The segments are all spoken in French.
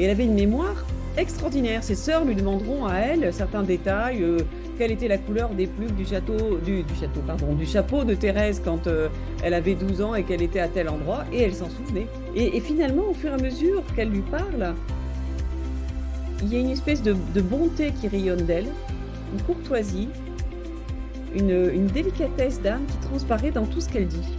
Et elle avait une mémoire extraordinaire. Ses sœurs lui demanderont à elle certains détails, quelle était la couleur des plumes du chapeau de Thérèse quand elle avait 12 ans et qu'elle était à tel endroit, et elle s'en souvenait. Et finalement, au fur et à mesure qu'elle lui parle, il y a une espèce de bonté qui rayonne d'elle, une courtoisie, une délicatesse d'âme qui transparaît dans tout ce qu'elle dit.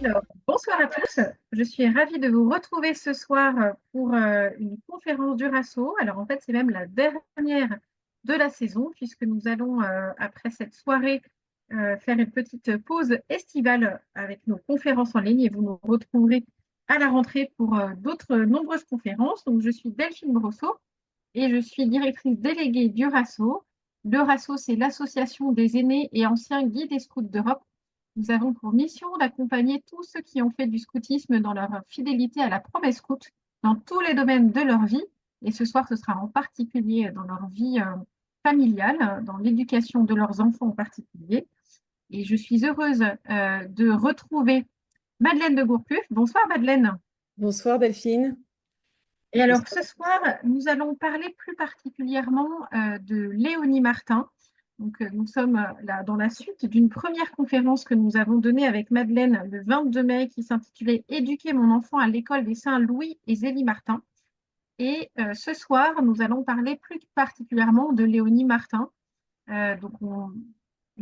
Alors, bonsoir à tous. Je suis ravie de vous retrouver ce soir pour une conférence du RASO. Alors, en fait, c'est même la dernière de la saison, puisque nous allons, après cette soirée, faire une petite pause estivale avec nos conférences en ligne et vous nous retrouverez à la rentrée pour d'autres nombreuses conférences. Donc, je suis Delphine Brosseau et je suis directrice déléguée du RASO. Le RASO, c'est l'Association des aînés et anciens guides et scouts d'Europe. Nous avons pour mission d'accompagner tous ceux qui ont fait du scoutisme dans leur fidélité à la promesse scout dans tous les domaines de leur vie. Et ce soir, ce sera en particulier dans leur vie familiale, dans l'éducation de leurs enfants en particulier. Et je suis heureuse de retrouver Madeleine de Gourcuff. Bonsoir Madeleine. Bonsoir Delphine. Et alors ce soir, nous allons parler plus particulièrement de Léonie Martin. Donc, nous sommes là dans la suite d'une première conférence que nous avons donnée avec Madeleine le 22 mai qui s'intitulait Éduquer mon enfant à l'école des Saints-Louis et Zélie Martin. Et ce soir, nous allons parler plus particulièrement de Léonie Martin. Donc, on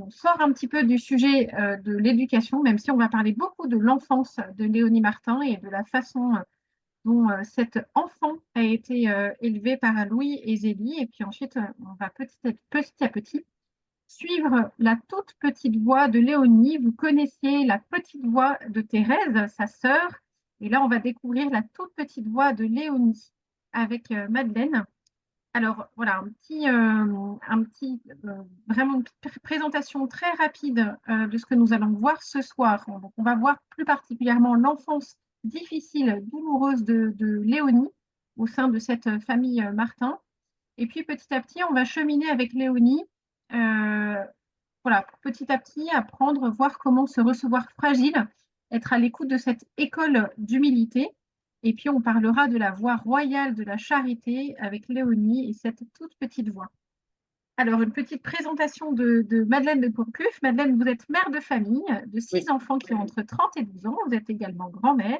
sort un petit peu du sujet de l'éducation, même si on va parler beaucoup de l'enfance de Léonie Martin et de la façon dont cet enfant a été élevé par Louis et Zélie. Et puis ensuite, on va petit à petit suivre la toute petite voix de Léonie. Vous connaissiez la petite voix de Thérèse, sa sœur. Et là, on va découvrir la toute petite voix de Léonie avec Madeleine. Alors, voilà, vraiment une présentation très rapide de ce que nous allons voir ce soir. Donc, on va voir plus particulièrement l'enfance difficile, douloureuse de Léonie au sein de cette famille Martin. Et puis, petit à petit, on va cheminer avec Léonie, voilà, pour petit à petit apprendre, voir comment se recevoir fragile, être à l'écoute de cette école d'humilité. Et puis, on parlera de la voie royale de la charité avec Léonie et cette toute petite voix. Alors, une petite présentation de Madeleine de Gourcuff. Madeleine, vous êtes mère de famille de 6 Oui. enfants qui ont entre 30 et 12 ans. Vous êtes également grand-mère,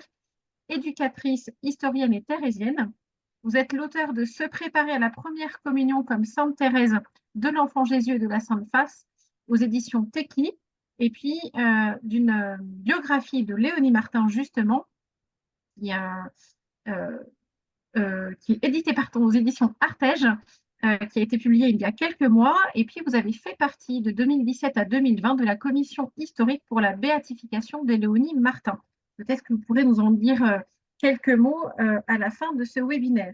éducatrice, historienne et thérésienne. Vous êtes l'auteur de Se préparer à la première communion comme Sainte Thérèse de l'Enfant Jésus et de la Sainte Face aux éditions Teki. Et puis, d'une biographie de Léonie Martin, justement, qui, euh, qui est éditée aux éditions Artege, qui a été publiée il y a quelques mois. Et puis, vous avez fait partie de 2017 à 2020 de la commission historique pour la béatification de Léonie Martin. Peut-être que vous pourrez nous en dire quelques mots à la fin de ce webinaire.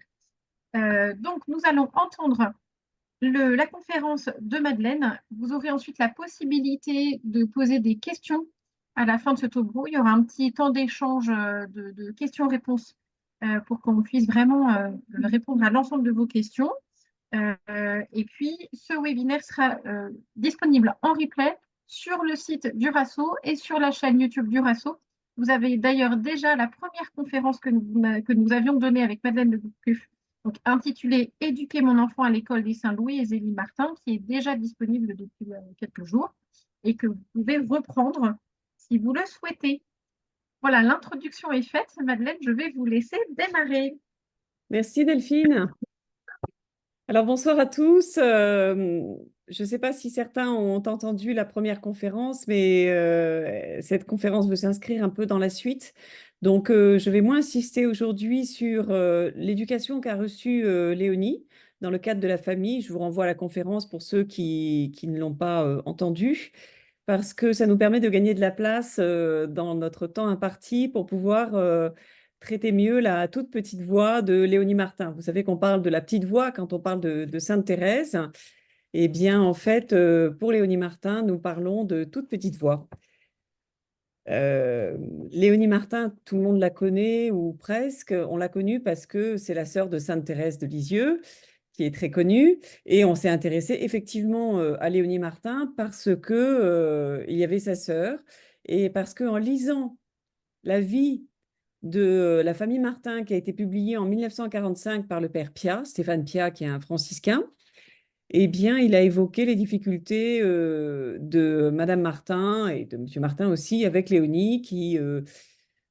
Donc, nous allons entendre la conférence de Madeleine. Vous aurez ensuite la possibilité de poser des questions à la fin de ce topo. Il y aura un petit temps d'échange de questions-réponses pour qu'on puisse vraiment répondre à l'ensemble de vos questions. Et puis, ce webinaire sera disponible en replay sur le site du RASO et sur la chaîne YouTube du RASO. Vous avez d'ailleurs déjà la première conférence que nous avions donnée avec Madeleine de Gourcuff, donc intitulée Éduquer mon enfant à l'école des Saint-Louis et Zélie Martin, qui est déjà disponible depuis quelques jours et que vous pouvez reprendre si vous le souhaitez. Voilà, l'introduction est faite. Madeleine, je vais vous laisser démarrer. Merci Delphine. Alors bonsoir à tous. Je ne sais pas si certains ont entendu la première conférence, mais cette conférence veut s'inscrire un peu dans la suite. Donc je vais moins insister aujourd'hui sur l'éducation qu'a reçue Léonie dans le cadre de la famille. Je vous renvoie à la conférence pour ceux qui ne l'ont pas entendue, parce que ça nous permet de gagner de la place dans notre temps imparti pour pouvoir traiter mieux la toute petite voix de Léonie Martin. Vous savez qu'on parle de la petite voix quand on parle de Sainte Thérèse. Eh bien, en fait, pour Léonie Martin, nous parlons de toute petite voix. Euh, Léonie Martin, tout le monde la connaît ou presque. On l'a connue parce que c'est la sœur de Sainte Thérèse de Lisieux, qui est très connue. Et on s'est intéressé effectivement à Léonie Martin parce que il y avait sa sœur et parce qu'en lisant la vie de la famille Martin qui a été publiée en 1945 par le père Piat, Stéphane Piat, qui est un franciscain. Eh bien, il a évoqué les difficultés de Madame Martin et de Monsieur Martin aussi avec Léonie, qui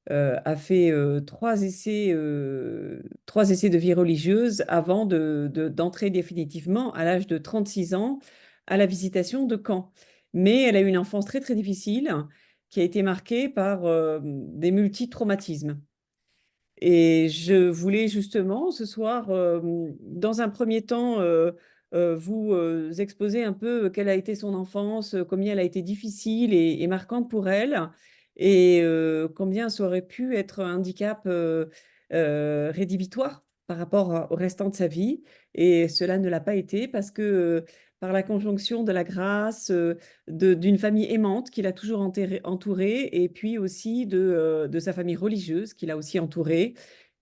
a fait trois essais de vie religieuse avant d'entrer définitivement à l'âge de 36 ans à la visitation de Caen. Mais elle a eu une enfance très très difficile qui a été marquée par des multi-traumatismes. Et je voulais justement ce soir, dans un premier temps, vous exposer un peu quelle a été son enfance, combien elle a été difficile et marquante pour elle, et combien ça aurait pu être un handicap rédhibitoire par rapport au restant de sa vie. Et cela ne l'a pas été parce que par la conjonction de la grâce, d'une famille aimante qui l'a toujours entourée, et puis aussi de sa famille religieuse qui l'a aussi entourée,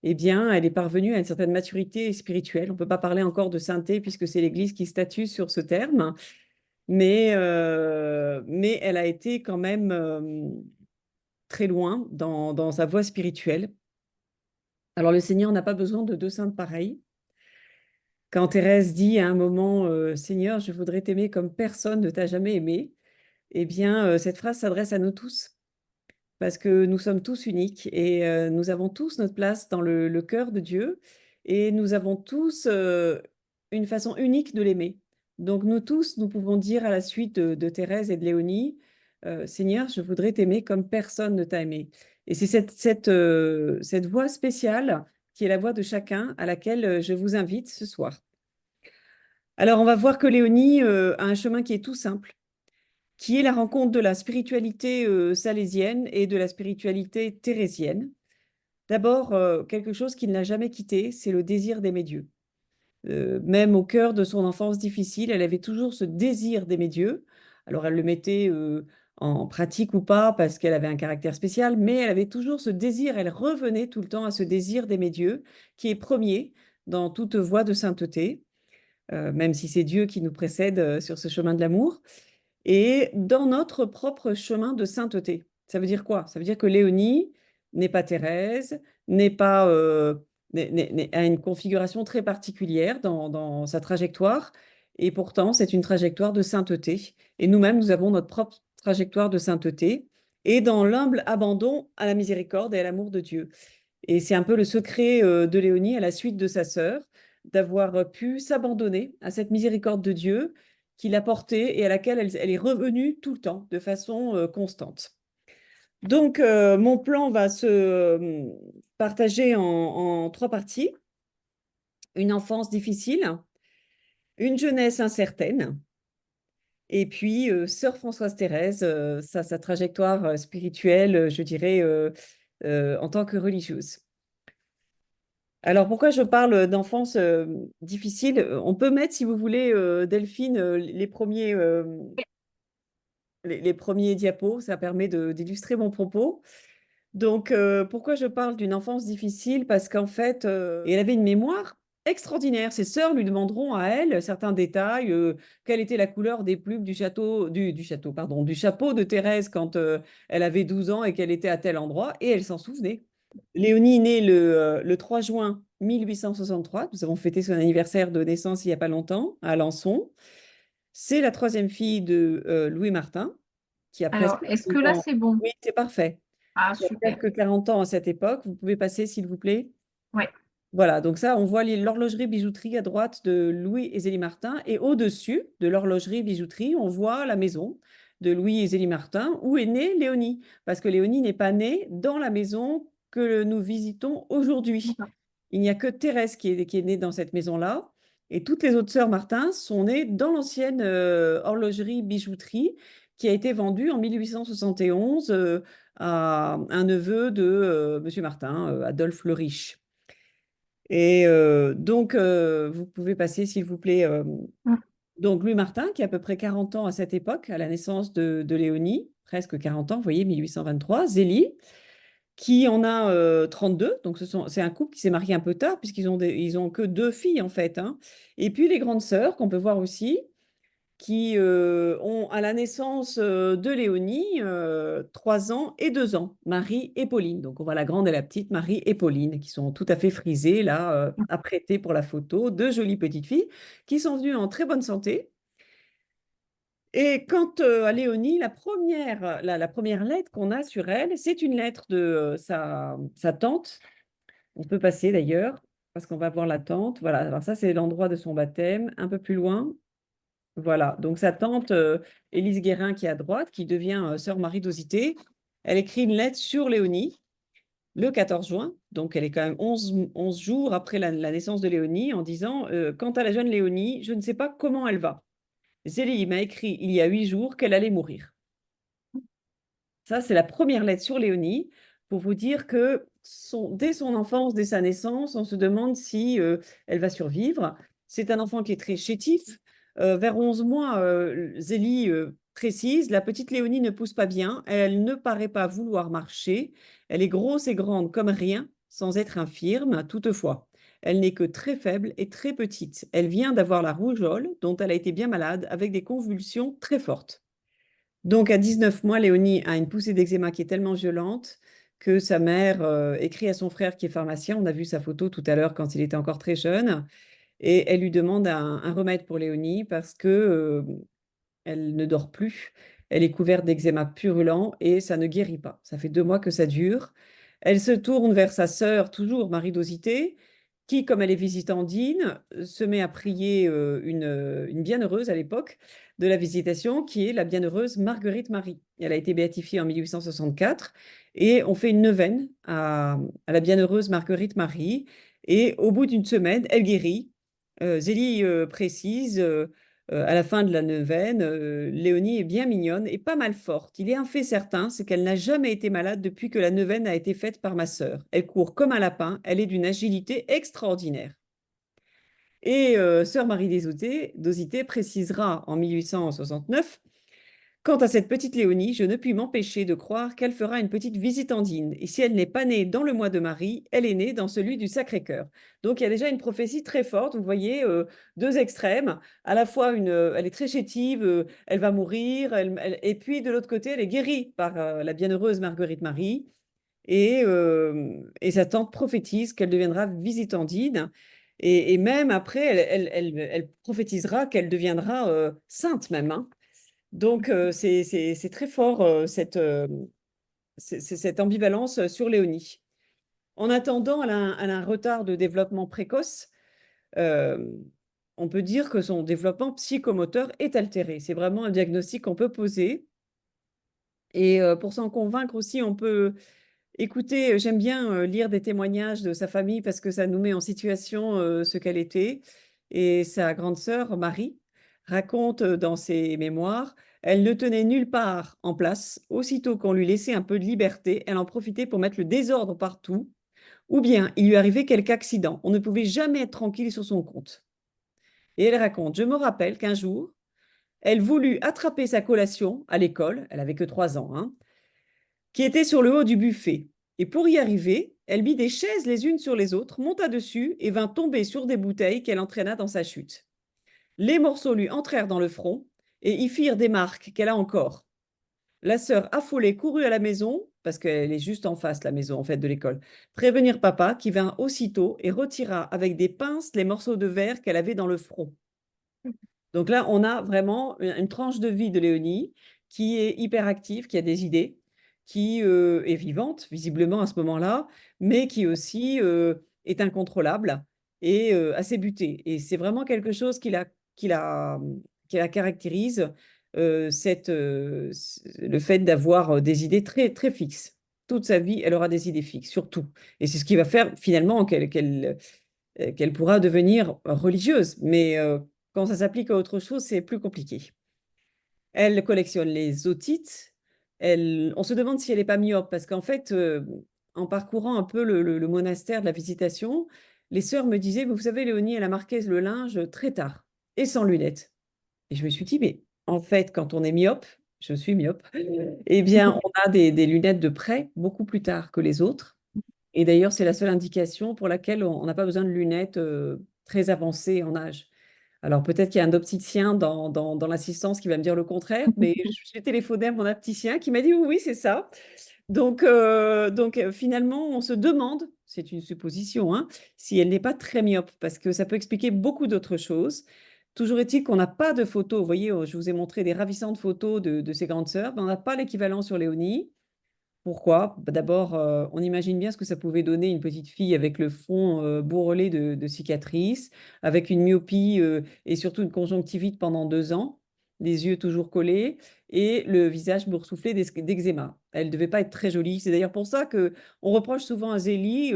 eh bien, elle est parvenue à une certaine maturité spirituelle. On ne peut pas parler encore de sainteté puisque c'est l'Église qui statue sur ce terme, mais elle a été quand même très loin dans sa voie spirituelle. Alors, le Seigneur n'a pas besoin de deux saintes pareilles. Quand Thérèse dit à un moment, Seigneur, je voudrais t'aimer comme personne ne t'a jamais aimé, eh bien, cette phrase s'adresse à nous tous, parce que nous sommes tous uniques et nous avons tous notre place dans le cœur de Dieu, et nous avons tous une façon unique de l'aimer. Donc, nous tous, nous pouvons dire à la suite de Thérèse et de Léonie, Seigneur, je voudrais t'aimer comme personne ne t'a aimé. Et c'est cette voie spéciale qui est la voie de chacun à laquelle je vous invite ce soir. Alors, on va voir que Léonie a un chemin qui est tout simple, qui est la rencontre de la spiritualité salésienne et de la spiritualité thérésienne. D'abord, quelque chose qui ne l'a jamais quitté, c'est le désir d'aimer Dieu. Même au cœur de son enfance difficile, elle avait toujours ce désir d'aimer Dieu. Alors, elle le mettait en pratique ou pas parce qu'elle avait un caractère spécial, mais elle avait toujours ce désir, elle revenait tout le temps à ce désir d'aimer Dieu, qui est premier dans toute voie de sainteté, même si c'est Dieu qui nous précède sur ce chemin de l'amour, et dans notre propre chemin de sainteté. Ça veut dire quoi? Ça veut dire que Léonie n'est pas Thérèse, n'est pas, a une configuration très particulière dans sa trajectoire, et pourtant c'est une trajectoire de sainteté. Et nous-mêmes, nous avons notre propre trajectoire de sainteté, et dans l'humble abandon à la miséricorde et à l'amour de Dieu. Et c'est un peu le secret de Léonie à la suite de sa sœur, d'avoir pu s'abandonner à cette miséricorde de Dieu qui l'a portée et à laquelle elle est revenue tout le temps, de façon constante. Donc, mon plan va se partager en trois parties. Une enfance difficile, une jeunesse incertaine, et puis sœur Françoise Thérèse, sa trajectoire spirituelle, je dirais, en tant que religieuse. Alors, pourquoi je parle d'enfance difficile? On peut mettre, si vous voulez, Delphine, les premiers diapos. Ça permet d'illustrer mon propos. Donc, pourquoi je parle d'une enfance difficile? Parce qu'en fait, elle avait une mémoire extraordinaire. Ses sœurs lui demanderont à elle certains détails, quelle était la couleur des plumes du chapeau de Thérèse quand elle avait 12 ans et qu'elle était à tel endroit, et elle s'en souvenait. Léonie est née le 3 juin 1863. Nous avons fêté son anniversaire de naissance il n'y a pas longtemps, à Alençon. C'est la troisième fille de Louis Martin, qui a presque Alors, est-ce que 40 là, ans. c'est bon? Oui, c'est parfait. Ah, Qui a super. presque 40 ans à cette époque. Vous pouvez passer, s'il vous plaît. Ouais. Voilà, donc ça, on voit l'horlogerie bijouterie à droite de Louis et Zélie Martin. Et au-dessus de l'horlogerie bijouterie, on voit la maison de Louis et Zélie Martin, où est née Léonie. Parce que Léonie n'est pas née dans la maison que nous visitons aujourd'hui. D'accord. Il n'y a que Thérèse qui est née dans cette maison-là. Et toutes les autres sœurs Martin sont nées dans l'ancienne horlogerie bijouterie qui a été vendue en 1871 à un neveu de Monsieur Martin, Adolphe le Riche. Et donc, vous pouvez passer, s'il vous plaît. Mm. Donc, Louis Martin, qui a à peu près 40 ans à cette époque, à la naissance de Léonie, presque 40 ans, vous voyez, 1823. Zélie, qui en a 32. Donc, c'est un couple qui s'est marié un peu tard, puisqu'ils ont que deux filles, en fait, hein. Et puis, les grandes sœurs, qu'on peut voir aussi. qui ont à la naissance de Léonie 3 ans et 2 ans, Marie et Pauline. Donc on voit la grande et la petite, Marie et Pauline, qui sont tout à fait frisées, là, apprêtées pour la photo. Deux jolies petites filles qui sont venues en très bonne santé. Et quant à Léonie, la première lettre qu'on a sur elle, c'est une lettre de sa tante. On peut passer d'ailleurs, parce qu'on va voir la tante. Voilà, alors ça, c'est l'endroit de son baptême. Un peu plus loin, voilà. Donc sa tante, Élise Guérin, qui est à droite, qui devient sœur Marie d'Ausité, elle écrit une lettre sur Léonie le 14 juin. Donc elle est quand même 11 jours après la naissance de Léonie, en disant quant à la jeune Léonie, je ne sais pas comment elle va. Zélie m'a écrit il y a 8 jours qu'elle allait mourir. Ça, c'est la première lettre sur Léonie pour vous dire que dès son enfance, dès sa naissance, on se demande si elle va survivre. C'est un enfant qui est très chétif. Vers 11 mois, Zélie précise, la petite Léonie ne pousse pas bien. Elle ne paraît pas vouloir marcher. Elle est grosse et grande comme rien, sans être infirme, toutefois. Elle n'est que très faible et très petite. Elle vient d'avoir la rougeole, dont elle a été bien malade, avec des convulsions très fortes. Donc, à 19 mois, Léonie a une poussée d'eczéma qui est tellement violente que sa mère écrit à son frère qui est pharmacien. On a vu sa photo tout à l'heure quand il était encore très jeune. Et elle lui demande un remède pour Léonie parce que elle ne dort plus. Elle est couverte d'eczéma purulent et ça ne guérit pas. Ça fait 2 mois que ça dure. Elle se tourne vers sa sœur, toujours Marie d'Ausité, qui, comme elle est visitandine, se met à prier une bienheureuse à l'époque de la Visitation, qui est la bienheureuse Marguerite Marie. Elle a été béatifiée en 1864 et on fait une neuvaine à la bienheureuse Marguerite Marie. Et au bout d'une semaine, elle guérit. Zélie précise à la fin de la neuvaine, Léonie est bien mignonne et pas mal forte. Il est un fait certain, c'est qu'elle n'a jamais été malade depuis que la neuvaine a été faite par ma sœur. Elle court comme un lapin, elle est d'une agilité extraordinaire. Et sœur Marie d'Ausité précisera en 1869 quant à cette petite Léonie, je ne puis m'empêcher de croire qu'elle fera une petite visitandine. Et si elle n'est pas née dans le mois de Marie, elle est née dans celui du Sacré-Cœur. Donc il y a déjà une prophétie très forte. Vous voyez, deux extrêmes. À la fois, elle est très chétive, elle va mourir. Et puis de l'autre côté, elle est guérie par la bienheureuse Marguerite Marie. Et sa tante prophétise qu'elle deviendra visitandine. Et même après, elle prophétisera qu'elle deviendra sainte même, hein. Donc, c'est très fort, cette ambivalence sur Léonie. En attendant, elle a un retard de développement précoce. Euh, on peut dire que son développement psychomoteur est altéré. C'est vraiment un diagnostic qu'on peut poser. Et pour s'en convaincre aussi, on peut écouter, j'aime bien lire des témoignages de sa famille parce que ça nous met en situation ce qu'elle était. Et sa grande sœur, Marie, raconte dans ses mémoires, elle ne tenait nulle part en place. Aussitôt qu'on lui laissait un peu de liberté, elle en profitait pour mettre le désordre partout. Ou bien il lui arrivait quelque accident. On ne pouvait jamais être tranquille sur son compte. Et elle raconte, je me rappelle qu'un jour, elle voulut attraper sa collation à l'école, elle avait que 3 ans, hein, qui était sur le haut du buffet. Et pour y arriver, elle mit des chaises les unes sur les autres, monta dessus et vint tomber sur des bouteilles qu'elle entraîna dans sa chute. Les morceaux lui entrèrent dans le front et y firent des marques qu'elle a encore. La sœur affolée courut à la maison, parce qu'elle est juste en face, la maison en fait de l'école, prévenir papa qui vint aussitôt et retira avec des pinces les morceaux de verre qu'elle avait dans le front. Donc là, on a vraiment une tranche de vie de Léonie qui est hyperactive, qui a des idées, qui est vivante, visiblement à ce moment-là, mais qui aussi est incontrôlable et assez butée. Et c'est vraiment quelque chose qui la, qui la caractérise, le fait d'avoir des idées très, très fixes. Toute sa vie, elle aura des idées fixes, surtout. Et c'est ce qui va faire finalement qu'elle pourra devenir religieuse. Mais quand ça s'applique à autre chose, c'est plus compliqué. Elle collectionne les otites. On se demande si elle n'est pas myope, parce qu'en fait, en parcourant un peu le monastère de la Visitation, les sœurs me disaient, vous savez, Léonie, elle a marqué le linge très tard et sans lunettes. Et je me suis dit, mais en fait, quand on est myope, je suis myope, eh bien, on a des lunettes de près beaucoup plus tard que les autres. Et d'ailleurs, c'est la seule indication pour laquelle on n'a pas besoin de lunettes très avancées en âge. Alors peut-être qu'il y a un opticien dans l'assistance qui va me dire le contraire, mais j'ai téléphoné à mon opticien qui m'a dit oui, oui, c'est ça. Donc, finalement, on se demande, c'est une supposition, hein, si elle n'est pas très myope, parce que ça peut expliquer beaucoup d'autres choses. Toujours est-il qu'on n'a pas de photos. Vous voyez, je vous ai montré des ravissantes photos de ces grandes sœurs, mais on n'a pas l'équivalent sur Léonie. Pourquoi? Bah, d'abord, on imagine bien ce que ça pouvait donner une petite fille avec le front bourrelé de cicatrices, avec une myopie et surtout une conjonctivite pendant 2 ans, les yeux toujours collés et le visage boursouflé d'eczéma. Elle ne devait pas être très jolie. C'est d'ailleurs pour ça que on reproche souvent à Zélie,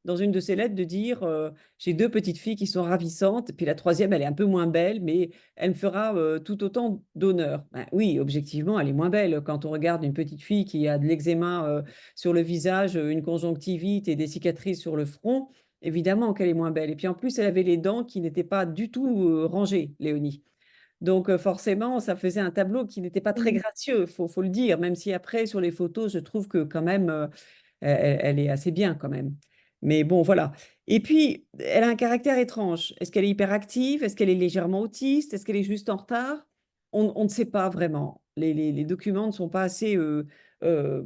dans une de ses lettres, de dire j'ai deux petites filles qui sont ravissantes, puis la troisième, elle est un peu moins belle, mais elle me fera tout autant d'honneur. Ben oui, objectivement, elle est moins belle. Quand on regarde une petite fille qui a de l'eczéma sur le visage, une conjonctivite et des cicatrices sur le front, évidemment qu'elle est moins belle. Et puis en plus, elle avait les dents qui n'étaient pas du tout rangées, Léonie. Donc forcément, ça faisait un tableau qui n'était pas très Oui. gracieux, faut le dire, même si après, sur les photos, je trouve que quand même, elle est assez bien quand même. Mais bon, voilà. Et puis, elle a un caractère étrange. Est-ce qu'elle est hyperactive? Est-ce qu'elle est légèrement autiste? Est-ce qu'elle est juste en retard? On ne sait pas vraiment. Les documents ne sont pas assez, euh,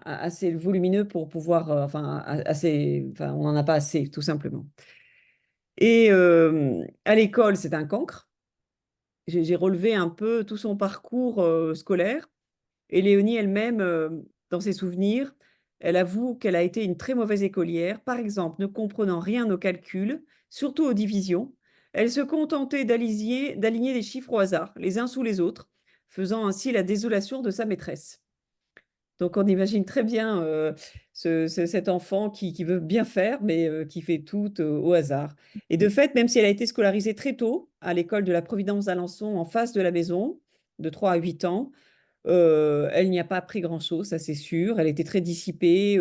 assez volumineux pour pouvoir, enfin, assez, enfin, on n'en a pas assez, tout simplement. Et à l'école, c'est un cancre. J'ai relevé un peu tout son parcours scolaire. Et Léonie elle-même, dans ses souvenirs, elle avoue qu'elle a été une très mauvaise écolière, par exemple, ne comprenant rien aux calculs, surtout aux divisions. Elle se contentait d'aligner des chiffres au hasard, les uns sous les autres, faisant ainsi la désolation de sa maîtresse. Donc on imagine très bien cet enfant qui veut bien faire, mais qui fait tout au hasard. Et de fait, même si elle a été scolarisée très tôt à l'école de la Providence d'Alençon, en face de la maison, de 3 à 8 ans, elle n'y a pas appris grand-chose, ça c'est sûr. Elle était très dissipée,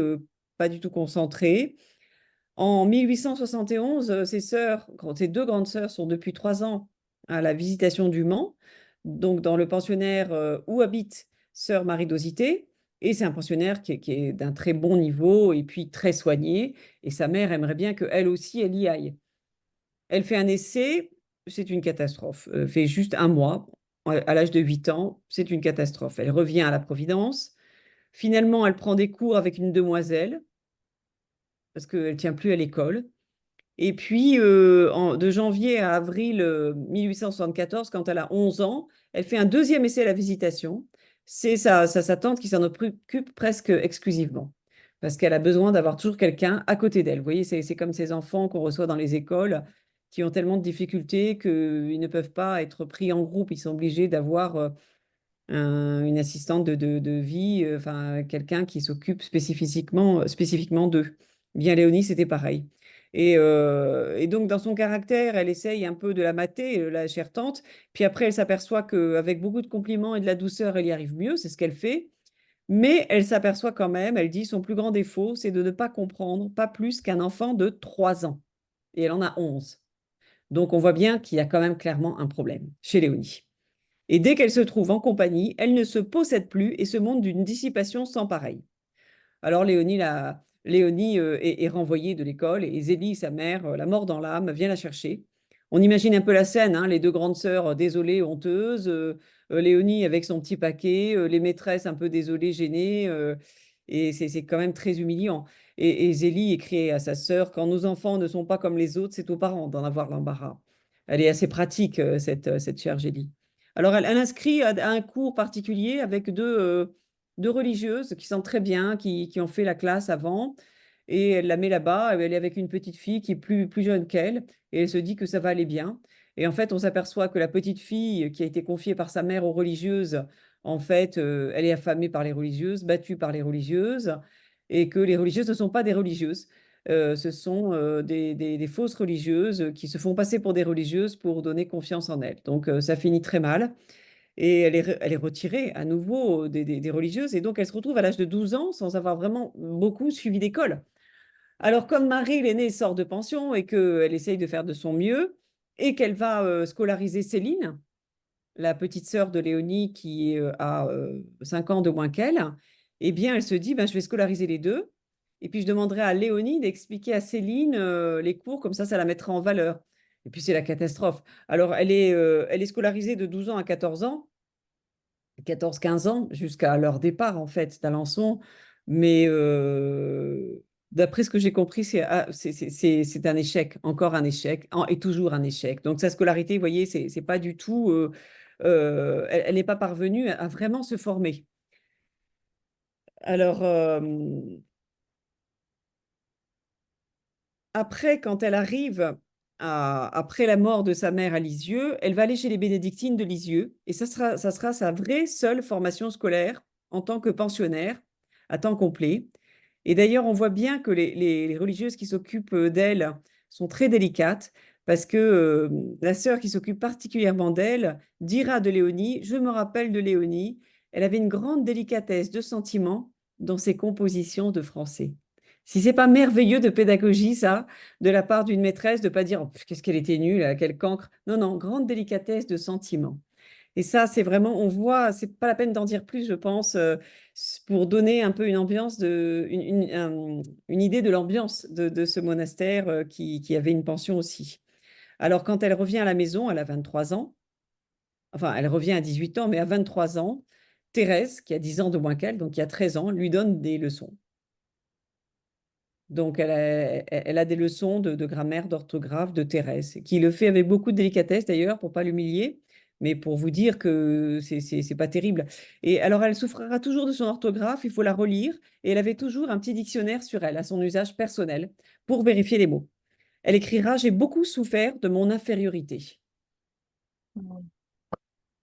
pas du tout concentrée. En 1871, ses deux grandes sœurs sont depuis 3 ans à la Visitation du Mans, donc dans le pensionnaire où habite sœur Marie Dosité. Et c'est un pensionnaire qui est d'un très bon niveau et puis très soigné. Et sa mère aimerait bien qu'elle aussi, elle y aille. Elle fait un essai, c'est une catastrophe. Fait juste un mois, à l'âge de 8 ans, c'est une catastrophe. Elle revient à la Providence. Finalement, elle prend des cours avec une demoiselle parce qu'elle ne tient plus à l'école. Et puis, de janvier à avril 1874, quand elle a 11 ans, elle fait un deuxième essai à la Visitation. C'est sa tante qui s'en occupe presque exclusivement, parce qu'elle a besoin d'avoir toujours quelqu'un à côté d'elle. Vous voyez, c'est comme ces enfants qu'on reçoit dans les écoles qui ont tellement de difficultés qu'ils ne peuvent pas être pris en groupe. Ils sont obligés d'avoir une assistante de vie, enfin quelqu'un qui s'occupe spécifiquement d'eux. Bien Léonie, c'était pareil. Et donc, dans son caractère, elle essaye un peu de la mater, la chère tante. Puis après, elle s'aperçoit qu'avec beaucoup de compliments et de la douceur, elle y arrive mieux. C'est ce qu'elle fait. Mais elle s'aperçoit quand même, elle dit, son plus grand défaut, c'est de ne pas comprendre, pas plus qu'un enfant de 3 ans. Et elle en a 11. Donc, on voit bien qu'il y a quand même clairement un problème chez Léonie. Et dès qu'elle se trouve en compagnie, elle ne se possède plus et se montre d'une dissipation sans pareille. Alors Léonie est renvoyée de l'école et Zélie, sa mère, la mort dans l'âme, vient la chercher. On imagine un peu la scène, hein, les deux grandes sœurs désolées, honteuses, Léonie avec son petit paquet, les maîtresses un peu désolées, gênées, et c'est quand même très humiliant. Et Zélie écrit à sa sœur, quand nos enfants ne sont pas comme les autres, c'est aux parents d'en avoir l'embarras. Elle est assez pratique, cette chère Zélie. Alors elle inscrit à un cours particulier avec deux religieuses qui sont très bien, qui ont fait la classe avant. Et elle la met là-bas. Elle est avec une petite fille qui est plus jeune qu'elle. Et elle se dit que ça va aller bien. Et en fait, on s'aperçoit que la petite fille qui a été confiée par sa mère aux religieuses, en fait, elle est affamée par les religieuses, battue par les religieuses, et que les religieuses ne sont pas des religieuses. Ce sont des fausses religieuses qui se font passer pour des religieuses pour donner confiance en elles. Donc, ça finit très mal. Et elle est retirée à nouveau des religieuses. Et donc, elle se retrouve à l'âge de 12 ans sans avoir vraiment beaucoup suivi d'école. Alors, comme Marie, l'aînée, sort de pension et qu'elle essaye de faire de son mieux, et qu'elle va scolariser Céline, la petite sœur de Léonie qui a 5 ans de moins qu'elle, eh bien, elle se dit, ben, je vais scolariser les deux. Et puis, je demanderai à Léonie d'expliquer à Céline les cours, comme ça la mettra en valeur. Et puis, c'est la catastrophe. Alors, elle est scolarisée de 12 ans à 14 ans, 14-15 ans, jusqu'à leur départ, en fait, d'Alençon. Mais d'après ce que j'ai compris, c'est un échec, encore un échec, et toujours un échec. Donc, sa scolarité, vous voyez, c'est pas du tout. Elle n'est pas parvenue à vraiment se former. Alors, après, quand elle arrive après la mort de sa mère à Lisieux, elle va aller chez les bénédictines de Lisieux. Et ça sera sa vraie seule formation scolaire en tant que pensionnaire à temps complet. Et d'ailleurs, on voit bien que les religieuses qui s'occupent d'elle sont très délicates parce que la sœur qui s'occupe particulièrement d'elle dira de Léonie, je me rappelle de Léonie, elle avait une grande délicatesse de sentiment dans ses compositions de français. Si c'est pas merveilleux de pédagogie, ça, de la part d'une maîtresse, de pas dire oh, qu'est-ce qu'elle était nulle, quel cancre. Non, non, grande délicatesse de sentiment. Et ça, c'est vraiment, on voit, c'est pas la peine d'en dire plus, je pense, pour donner un peu une ambiance, une idée de l'ambiance de ce monastère qui avait une pension aussi. Alors, quand elle revient à la maison, elle a 23 ans, enfin, elle revient à 18 ans, mais à 23 ans, Thérèse, qui a 10 ans de moins qu'elle, donc qui a 13 ans, lui donne des leçons. Donc, elle a des leçons de grammaire, d'orthographe de Thérèse, qui le fait avec beaucoup de délicatesse d'ailleurs, pour pas l'humilier, mais pour vous dire que c'est pas terrible. Et alors, elle souffrira toujours de son orthographe, il faut la relire, et elle avait toujours un petit dictionnaire sur elle, à son usage personnel, pour vérifier les mots. Elle écrira, j'ai beaucoup souffert de mon infériorité.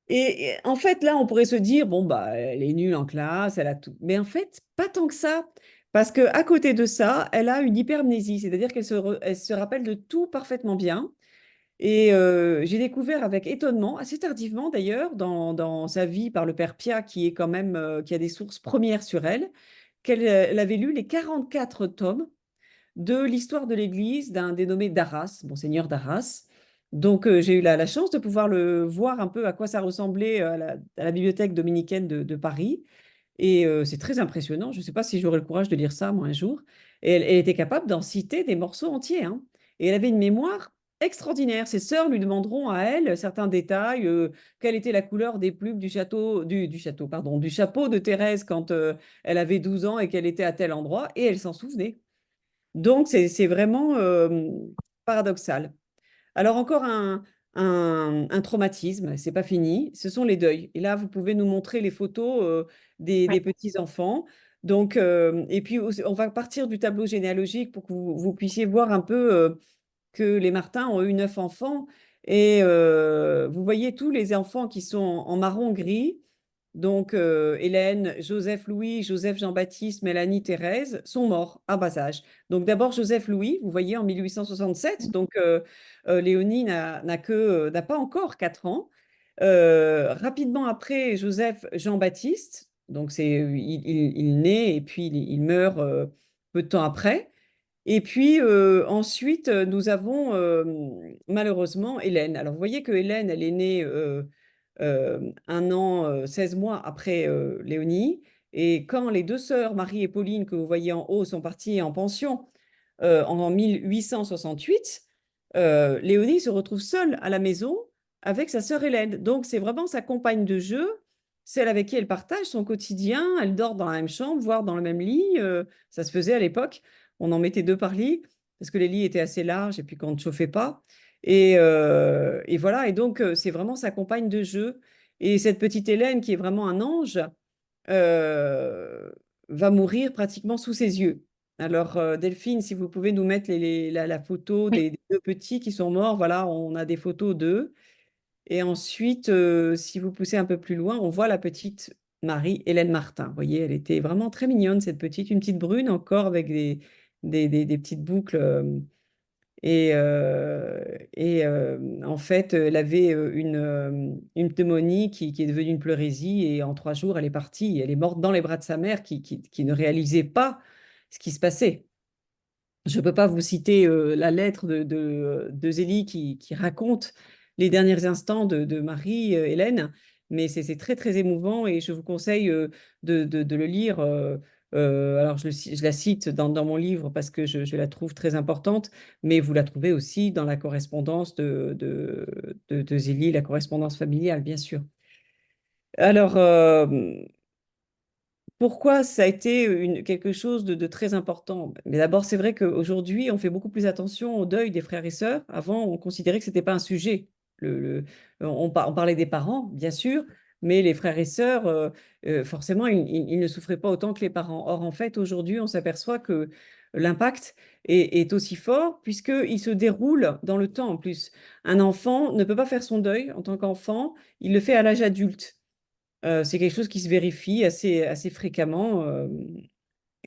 Et en fait, là, on pourrait se dire, bon, bah, elle est nulle en classe, elle a tout. Mais en fait, pas tant que ça. Parce que à côté de ça, elle a une hypermnésie, c'est-à-dire elle se rappelle de tout parfaitement bien. Et j'ai découvert avec étonnement, assez tardivement d'ailleurs, dans sa vie par le père Pia, qui est quand même, qui a des sources premières sur elle, qu'elle elle avait lu les 44 tomes de l'histoire de l'Église d'un dénommé Darras, Monseigneur Darras. Donc, j'ai eu la chance de pouvoir le voir un peu à quoi ça ressemblait à la bibliothèque dominicaine de Paris. Et c'est très impressionnant. Je ne sais pas si j'aurai le courage de lire ça, moi, un jour. Et elle était capable d'en citer des morceaux entiers, hein. Et elle avait une mémoire extraordinaire. Ses sœurs lui demanderont à elle certains détails, quelle était la couleur des plumes du château, pardon, du chapeau de Thérèse quand elle avait 12 ans et qu'elle était à tel endroit, et elle s'en souvenait. Donc, c'est vraiment paradoxal. Alors, encore un traumatisme, c'est pas fini, ce sont les deuils. Et là, vous pouvez nous montrer les photos des Ouais. petits-enfants. Donc, et puis, on va partir du tableau généalogique pour que vous puissiez voir un peu que les Martins ont eu 9 enfants. Et vous voyez tous les enfants qui sont en marron-gris. Donc, Hélène, Joseph Louis, Joseph Jean-Baptiste, Mélanie, Thérèse sont morts à bas âge. Donc, d'abord, Joseph Louis, vous voyez, en 1867. Donc, Léonie n'a pas encore 4 ans. Rapidement après, Joseph Jean-Baptiste. Donc, il naît et puis il meurt peu de temps après. Et puis ensuite, nous avons malheureusement Hélène. Alors, vous voyez que Hélène, elle est née 1 an, 16 mois après Léonie. Et quand les deux sœurs, Marie et Pauline, que vous voyez en haut, sont parties en pension en 1868, Léonie se retrouve seule à la maison avec sa sœur Hélène. Donc, c'est vraiment sa compagne de jeu, celle avec qui elle partage son quotidien. Elle dort dans la même chambre, voire dans le même lit. Ça se faisait à l'époque. On en mettait deux par lit parce que les lits étaient assez larges et puis qu'on ne chauffait pas. Et voilà. Et donc, c'est vraiment sa compagne de jeu. Et cette petite Hélène, qui est vraiment un ange, euh, va mourir pratiquement sous ses yeux. Alors, Delphine, si vous pouvez nous mettre la photo Oui. des deux petits qui sont morts, voilà, on a des photos d'eux. Et ensuite, si vous poussez un peu plus loin, on voit la petite Marie-Hélène Martin. Vous voyez, elle était vraiment très mignonne, cette petite, une petite brune encore avec des petites boucles. En fait, elle avait une pneumonie qui est devenue une pleurésie et en 3 jours, elle est partie. Elle est morte dans les bras de sa mère qui ne réalisait pas ce qui se passait. Je ne peux pas vous citer la lettre de Zélie qui raconte les derniers instants de Marie-Hélène, mais c'est très, très émouvant et je vous conseille de le lire. Alors, je la cite dans mon livre parce que je la trouve très importante, mais vous la trouvez aussi dans la correspondance de Zélie, la correspondance familiale, bien sûr. Alors, pourquoi ça a été quelque chose de très important? Mais d'abord, c'est vrai qu'aujourd'hui, on fait beaucoup plus attention au deuil des frères et sœurs. Avant, on considérait que ce n'était pas un sujet. On parlait des parents, bien sûr, mais les frères et sœurs, forcément, ils ne souffraient pas autant que les parents. Or, en fait, aujourd'hui, on s'aperçoit que l'impact est aussi fort puisqu'il se déroule dans le temps en plus. Un enfant ne peut pas faire son deuil en tant qu'enfant, il le fait à l'âge adulte. C'est quelque chose qui se vérifie assez fréquemment.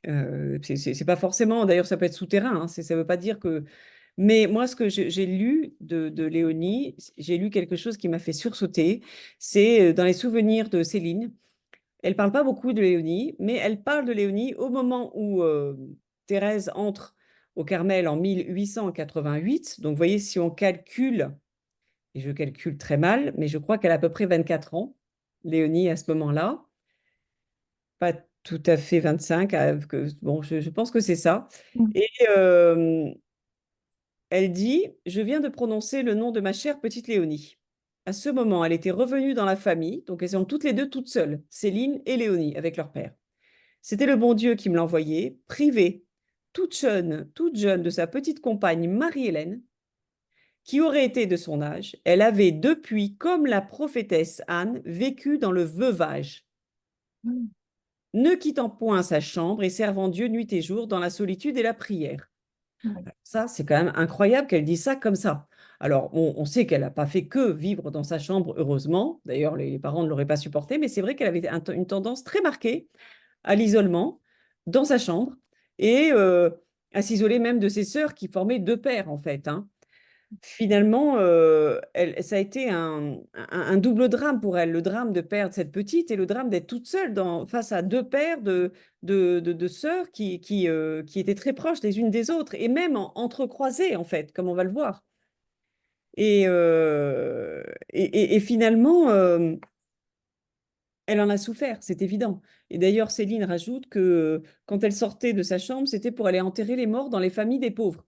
C'est pas forcément, d'ailleurs, ça peut être souterrain, hein, ça veut pas dire que. Mais moi, ce que j'ai lu de Léonie, j'ai lu quelque chose qui m'a fait sursauter. C'est dans les souvenirs de Céline. Elle parle pas beaucoup de Léonie, mais elle parle de Léonie au moment où Thérèse entre au Carmel en 1888. Donc, vous voyez, si on calcule, et je calcule très mal, mais je crois qu'elle a à peu près 24 ans, Léonie, à ce moment-là. Pas tout à fait 25. Bon, je pense que c'est ça. Mm. Et elle dit, je viens de prononcer le nom de ma chère petite Léonie. À ce moment, elle était revenue dans la famille, donc elles sont toutes les deux toutes seules, Céline et Léonie, avec leur père. C'était le bon Dieu qui me l'envoyait, privée, toute jeune de sa petite compagne Marie-Hélène, qui aurait été de son âge. Elle avait depuis, comme la prophétesse Anne, vécu dans le veuvage, Mm. ne quittant point sa chambre et servant Dieu nuit et jour dans la solitude et la prière. Ouais. Ça, c'est quand même incroyable qu'elle dise ça comme ça. Alors, on sait qu'elle n'a pas fait que vivre dans sa chambre, heureusement. D'ailleurs, les parents ne l'auraient pas supporté, mais c'est vrai qu'elle avait une tendance très marquée à l'isolement dans sa chambre et à s'isoler même de ses sœurs qui formaient deux pères, en fait, hein. Finalement, ça a été un double drame pour elle, le drame de perdre cette petite et le drame d'être toute seule face à deux pères de sœurs qui étaient très proches les unes des autres et même entrecroisées, en fait, comme on va le voir. Et, et finalement, elle en a souffert, c'est évident. Et d'ailleurs, Céline rajoute que quand elle sortait de sa chambre, c'était pour aller enterrer les morts dans les familles des pauvres.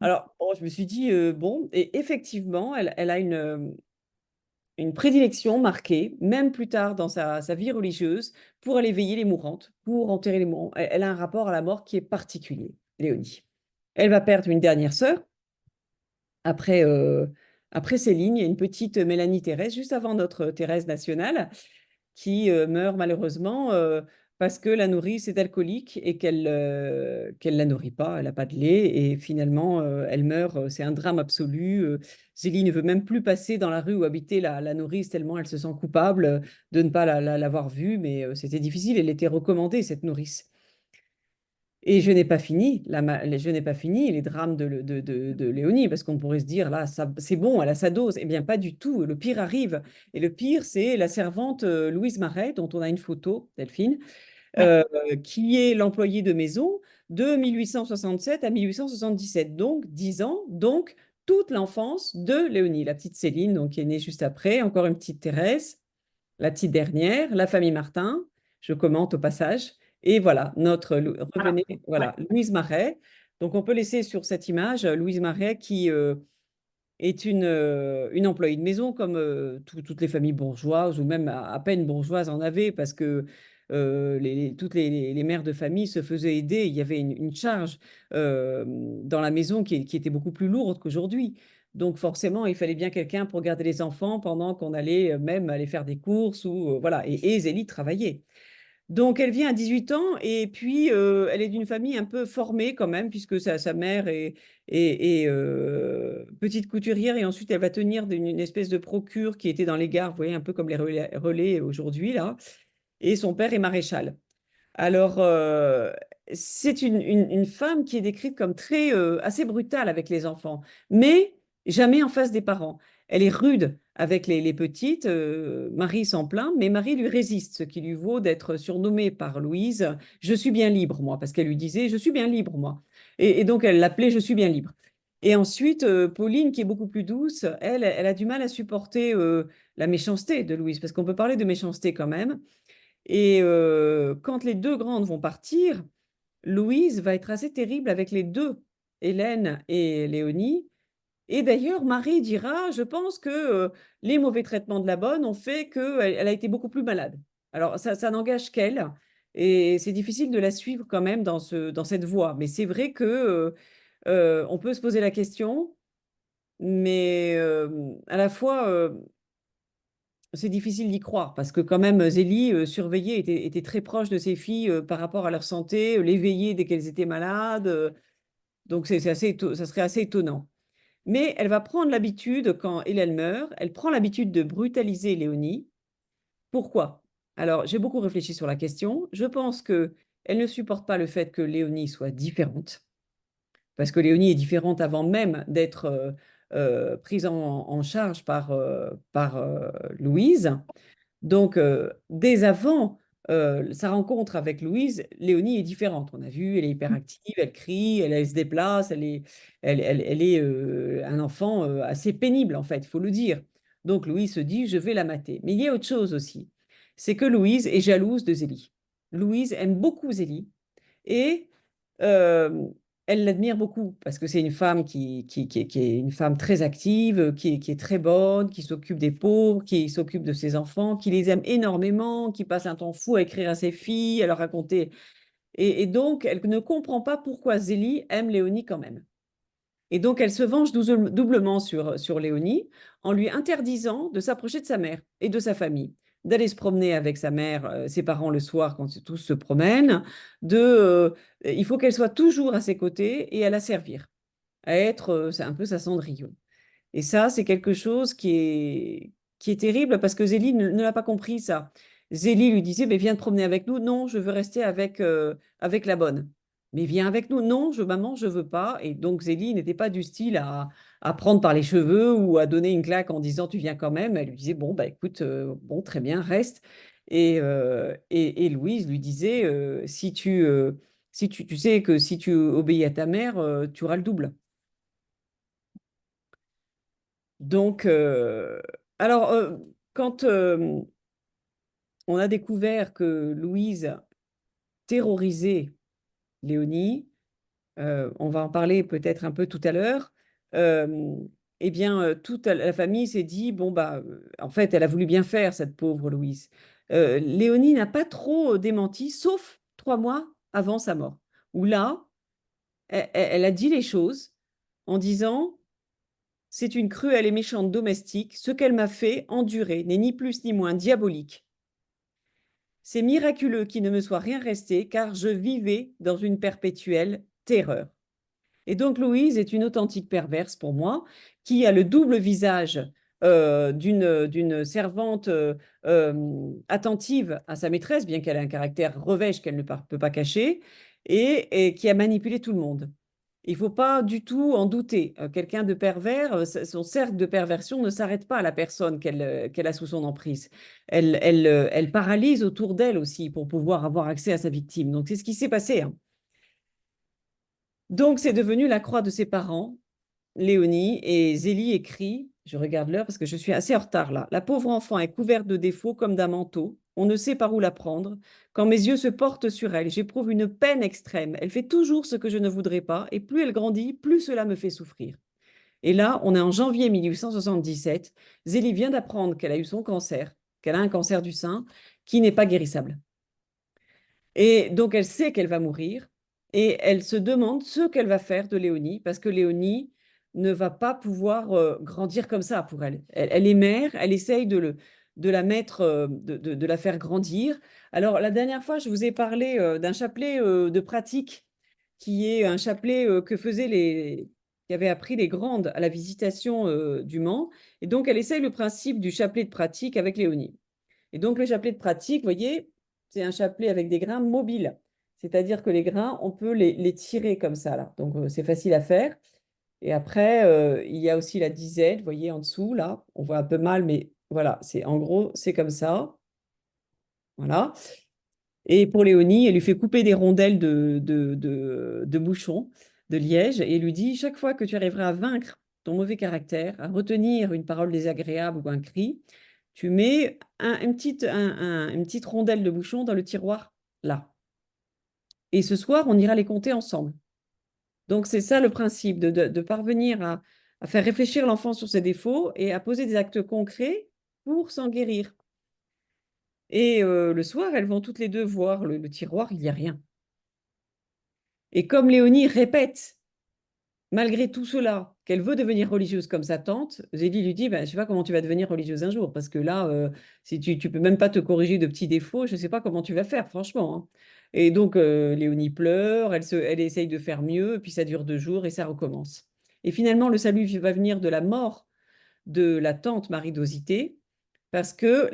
Alors, bon, je me suis dit, bon, et effectivement, elle a une prédilection marquée, même plus tard dans sa vie religieuse, pour aller veiller les mourantes, pour enterrer les mourants. Elle a un rapport à la mort qui est particulier, Léonie. Elle va perdre une dernière sœur. Après, après Céline, il y a une petite Mélanie Thérèse, juste avant notre Thérèse nationale, qui meurt malheureusement parce que la nourrice est alcoolique et qu'elle la nourrit pas, elle n'a pas de lait et finalement elle meurt. C'est un drame absolu. Zélie ne veut même plus passer dans la rue où habitait la nourrice tellement elle se sent coupable de ne pas l'avoir vue, mais c'était difficile. Elle était recommandée, cette nourrice. Et je n'ai pas fini, je n'ai pas fini les drames de Léonie, parce qu'on pourrait se dire, là, c'est bon, elle a sa dose. Eh bien, pas du tout. Le pire arrive. Et le pire, c'est la servante Louise Marais, dont on a une photo, Delphine, Ouais. qui est l'employée de maison de 1867 à 1877, donc 10 ans, donc toute l'enfance de Léonie, la petite Céline, donc, qui est née juste après, encore une petite Thérèse, la petite dernière, la famille Martin, je commente au passage. Et voilà, Voilà. revenez, Ouais. voilà, Louise Marais. Donc, on peut laisser sur cette image Louise Marais qui est une employée de maison, comme toutes les familles bourgeoises, ou même à peine bourgeoises en avaient, parce que toutes les mères de famille se faisaient aider. Il y avait une charge dans la maison qui était beaucoup plus lourde qu'aujourd'hui. Donc forcément, il fallait bien quelqu'un pour garder les enfants pendant qu'on allait même aller faire des courses ou voilà. Et Zélie travaillait. Donc, elle vient à 18 ans et puis elle est d'une famille un peu formée quand même, puisque sa mère est petite couturière et ensuite elle va tenir une espèce de procure qui était dans les gares, vous voyez, un peu comme les relais aujourd'hui là. Et son père est maréchal. Alors, c'est une femme qui est décrite comme très, assez brutale avec les enfants, mais jamais en face des parents. Elle est rude avec les petites. Marie s'en plaint, mais Marie lui résiste, ce qui lui vaut d'être surnommée par Louise Je suis bien libre, moi, parce qu'elle lui disait Je suis bien libre, moi. Et donc, elle l'appelait Je suis bien libre. Et ensuite, Pauline, qui est beaucoup plus douce, elle a du mal à supporter la méchanceté de Louise, parce qu'on peut parler de méchanceté quand même. Et quand les deux grandes vont partir, Louise va être assez terrible avec les deux, Hélène et Léonie. Et d'ailleurs, Marie dira, je pense que les mauvais traitements de la bonne ont fait qu'elle a été beaucoup plus malade. Alors, ça n'engage qu'elle, et c'est difficile de la suivre quand même dans cette voie. Mais c'est vrai que on peut se poser la question, mais à la fois, c'est difficile d'y croire, parce que quand même, Zélie surveillait, était très proche de ses filles par rapport à leur santé, les veillait dès qu'elles étaient malades. Donc, ça serait assez étonnant. Mais elle va prendre l'habitude, quand Hélène meurt, elle prend l'habitude de brutaliser Léonie. Pourquoi? Alors, j'ai beaucoup réfléchi sur la question. Je pense que elle ne supporte pas le fait que Léonie soit différente, parce que Léonie est différente avant même d'être prise en charge par Louise. Donc, dès avant sa rencontre avec Louise, Léonie est différente. On a vu, elle est hyperactive, elle crie, elle se déplace, elle est un enfant assez pénible, en fait, il faut le dire. Donc, Louise se dit, je vais la mater. Mais il y a autre chose aussi, c'est que Louise est jalouse de Zélie. Louise aime beaucoup Zélie et euh, elle l'admire beaucoup parce que c'est une femme qui est une femme très active, qui est très bonne, qui s'occupe des pauvres, qui s'occupe de ses enfants, qui les aime énormément, qui passe un temps fou à écrire à ses filles, à leur raconter. Et donc, elle ne comprend pas pourquoi Zélie aime Léonie quand même. Et donc, elle se venge doublement sur Léonie en lui interdisant de s'approcher de sa mère et de sa famille, d'aller se promener avec sa mère, ses parents le soir quand tous se promènent, il faut qu'elle soit toujours à ses côtés et à la servir, à être c'est un peu sa Cendrillon. Et ça, c'est quelque chose qui est terrible parce que Zélie ne l'a pas compris, ça. Zélie lui disait, mais viens te promener avec nous. Non, je veux rester avec la bonne. Mais viens avec nous. Non, maman, je veux pas. Et donc Zélie n'était pas du style à prendre par les cheveux ou à donner une claque en disant, tu viens quand même. Elle lui disait, bon, bah écoute, bon, très bien, reste. Et Louise lui disait, si tu sais que si tu obéis à ta mère, tu auras le double. Donc, alors, quand on a découvert que Louise terrorisait Léonie, on va en parler peut-être un peu tout à l'heure, euh, eh bien, toute la famille s'est dit, bon, bah, en fait, elle a voulu bien faire, cette pauvre Louise. Léonie n'a pas trop démenti, sauf 3 mois avant sa mort, où là, elle a dit les choses en disant, c'est une cruelle et méchante domestique. Ce qu'elle m'a fait endurer n'est ni plus ni moins diabolique. C'est miraculeux qu'il ne me soit rien resté, car je vivais dans une perpétuelle terreur. Et donc Louise est une authentique perverse pour moi, qui a le double visage d'une servante attentive à sa maîtresse, bien qu'elle ait un caractère revêche qu'elle ne peut pas cacher, et qui a manipulé tout le monde. Il ne faut pas du tout en douter. Quelqu'un de pervers, son cercle de perversion ne s'arrête pas à la personne qu'elle a sous son emprise. Elle paralyse autour d'elle aussi pour pouvoir avoir accès à sa victime. Donc c'est ce qui s'est passé, hein. Donc c'est devenu la croix de ses parents, Léonie, et Zélie écrit, je regarde l'heure parce que je suis assez en retard là. La pauvre enfant est couverte de défauts comme d'un manteau. On ne sait par où la prendre. Quand mes yeux se portent sur elle, j'éprouve une peine extrême. Elle fait toujours ce que je ne voudrais pas, et plus elle grandit, plus cela me fait souffrir. Et là, on est en janvier 1877. Zélie vient d'apprendre qu'elle a eu son cancer, qu'elle a un cancer du sein, qui n'est pas guérissable. Et donc, elle sait qu'elle va mourir et elle se demande ce qu'elle va faire de Léonie parce que Léonie ne va pas pouvoir grandir comme ça pour elle. Elle est mère, elle essaye de la mettre, de la faire grandir. Alors, la dernière fois, je vous ai parlé d'un chapelet de pratique qui est un chapelet que faisaient qui avaient appris les grandes à la visitation du Mans. Et donc, elle essaye le principe du chapelet de pratique avec Léonie. Et donc, le chapelet de pratique, vous voyez, c'est un chapelet avec des grains mobiles. C'est-à-dire que les grains, on peut les tirer comme ça, là. Donc, c'est facile à faire. Et après, il y a aussi la disette, vous voyez, en dessous, là. On voit un peu mal, mais voilà, en gros, c'est comme ça. Voilà. Et pour Léonie, elle lui fait couper des rondelles de bouchon, de liège, et lui dit, chaque fois que tu arriveras à vaincre ton mauvais caractère, à retenir une parole désagréable ou un cri, Tu mets une petite rondelle de bouchon dans le tiroir, là. Et ce soir, on ira les compter ensemble. Donc, c'est ça le principe, de parvenir à faire réfléchir l'enfant sur ses défauts et à poser des actes concrets pour s'en guérir. Et le soir, elles vont toutes les deux voir le tiroir, il n'y a rien. Et comme Léonie répète, malgré tout cela, qu'elle veut devenir religieuse comme sa tante, Zélie lui dit, ben, je ne sais pas comment tu vas devenir religieuse un jour, parce que là, si tu ne peux même pas te corriger de petits défauts, je ne sais pas comment tu vas faire, franchement, hein. Et donc, Léonie pleure, elle essaye de faire mieux, puis ça dure 2 jours et ça recommence. Et finalement, le salut va venir de la mort de la tante Marie d'Osité, parce que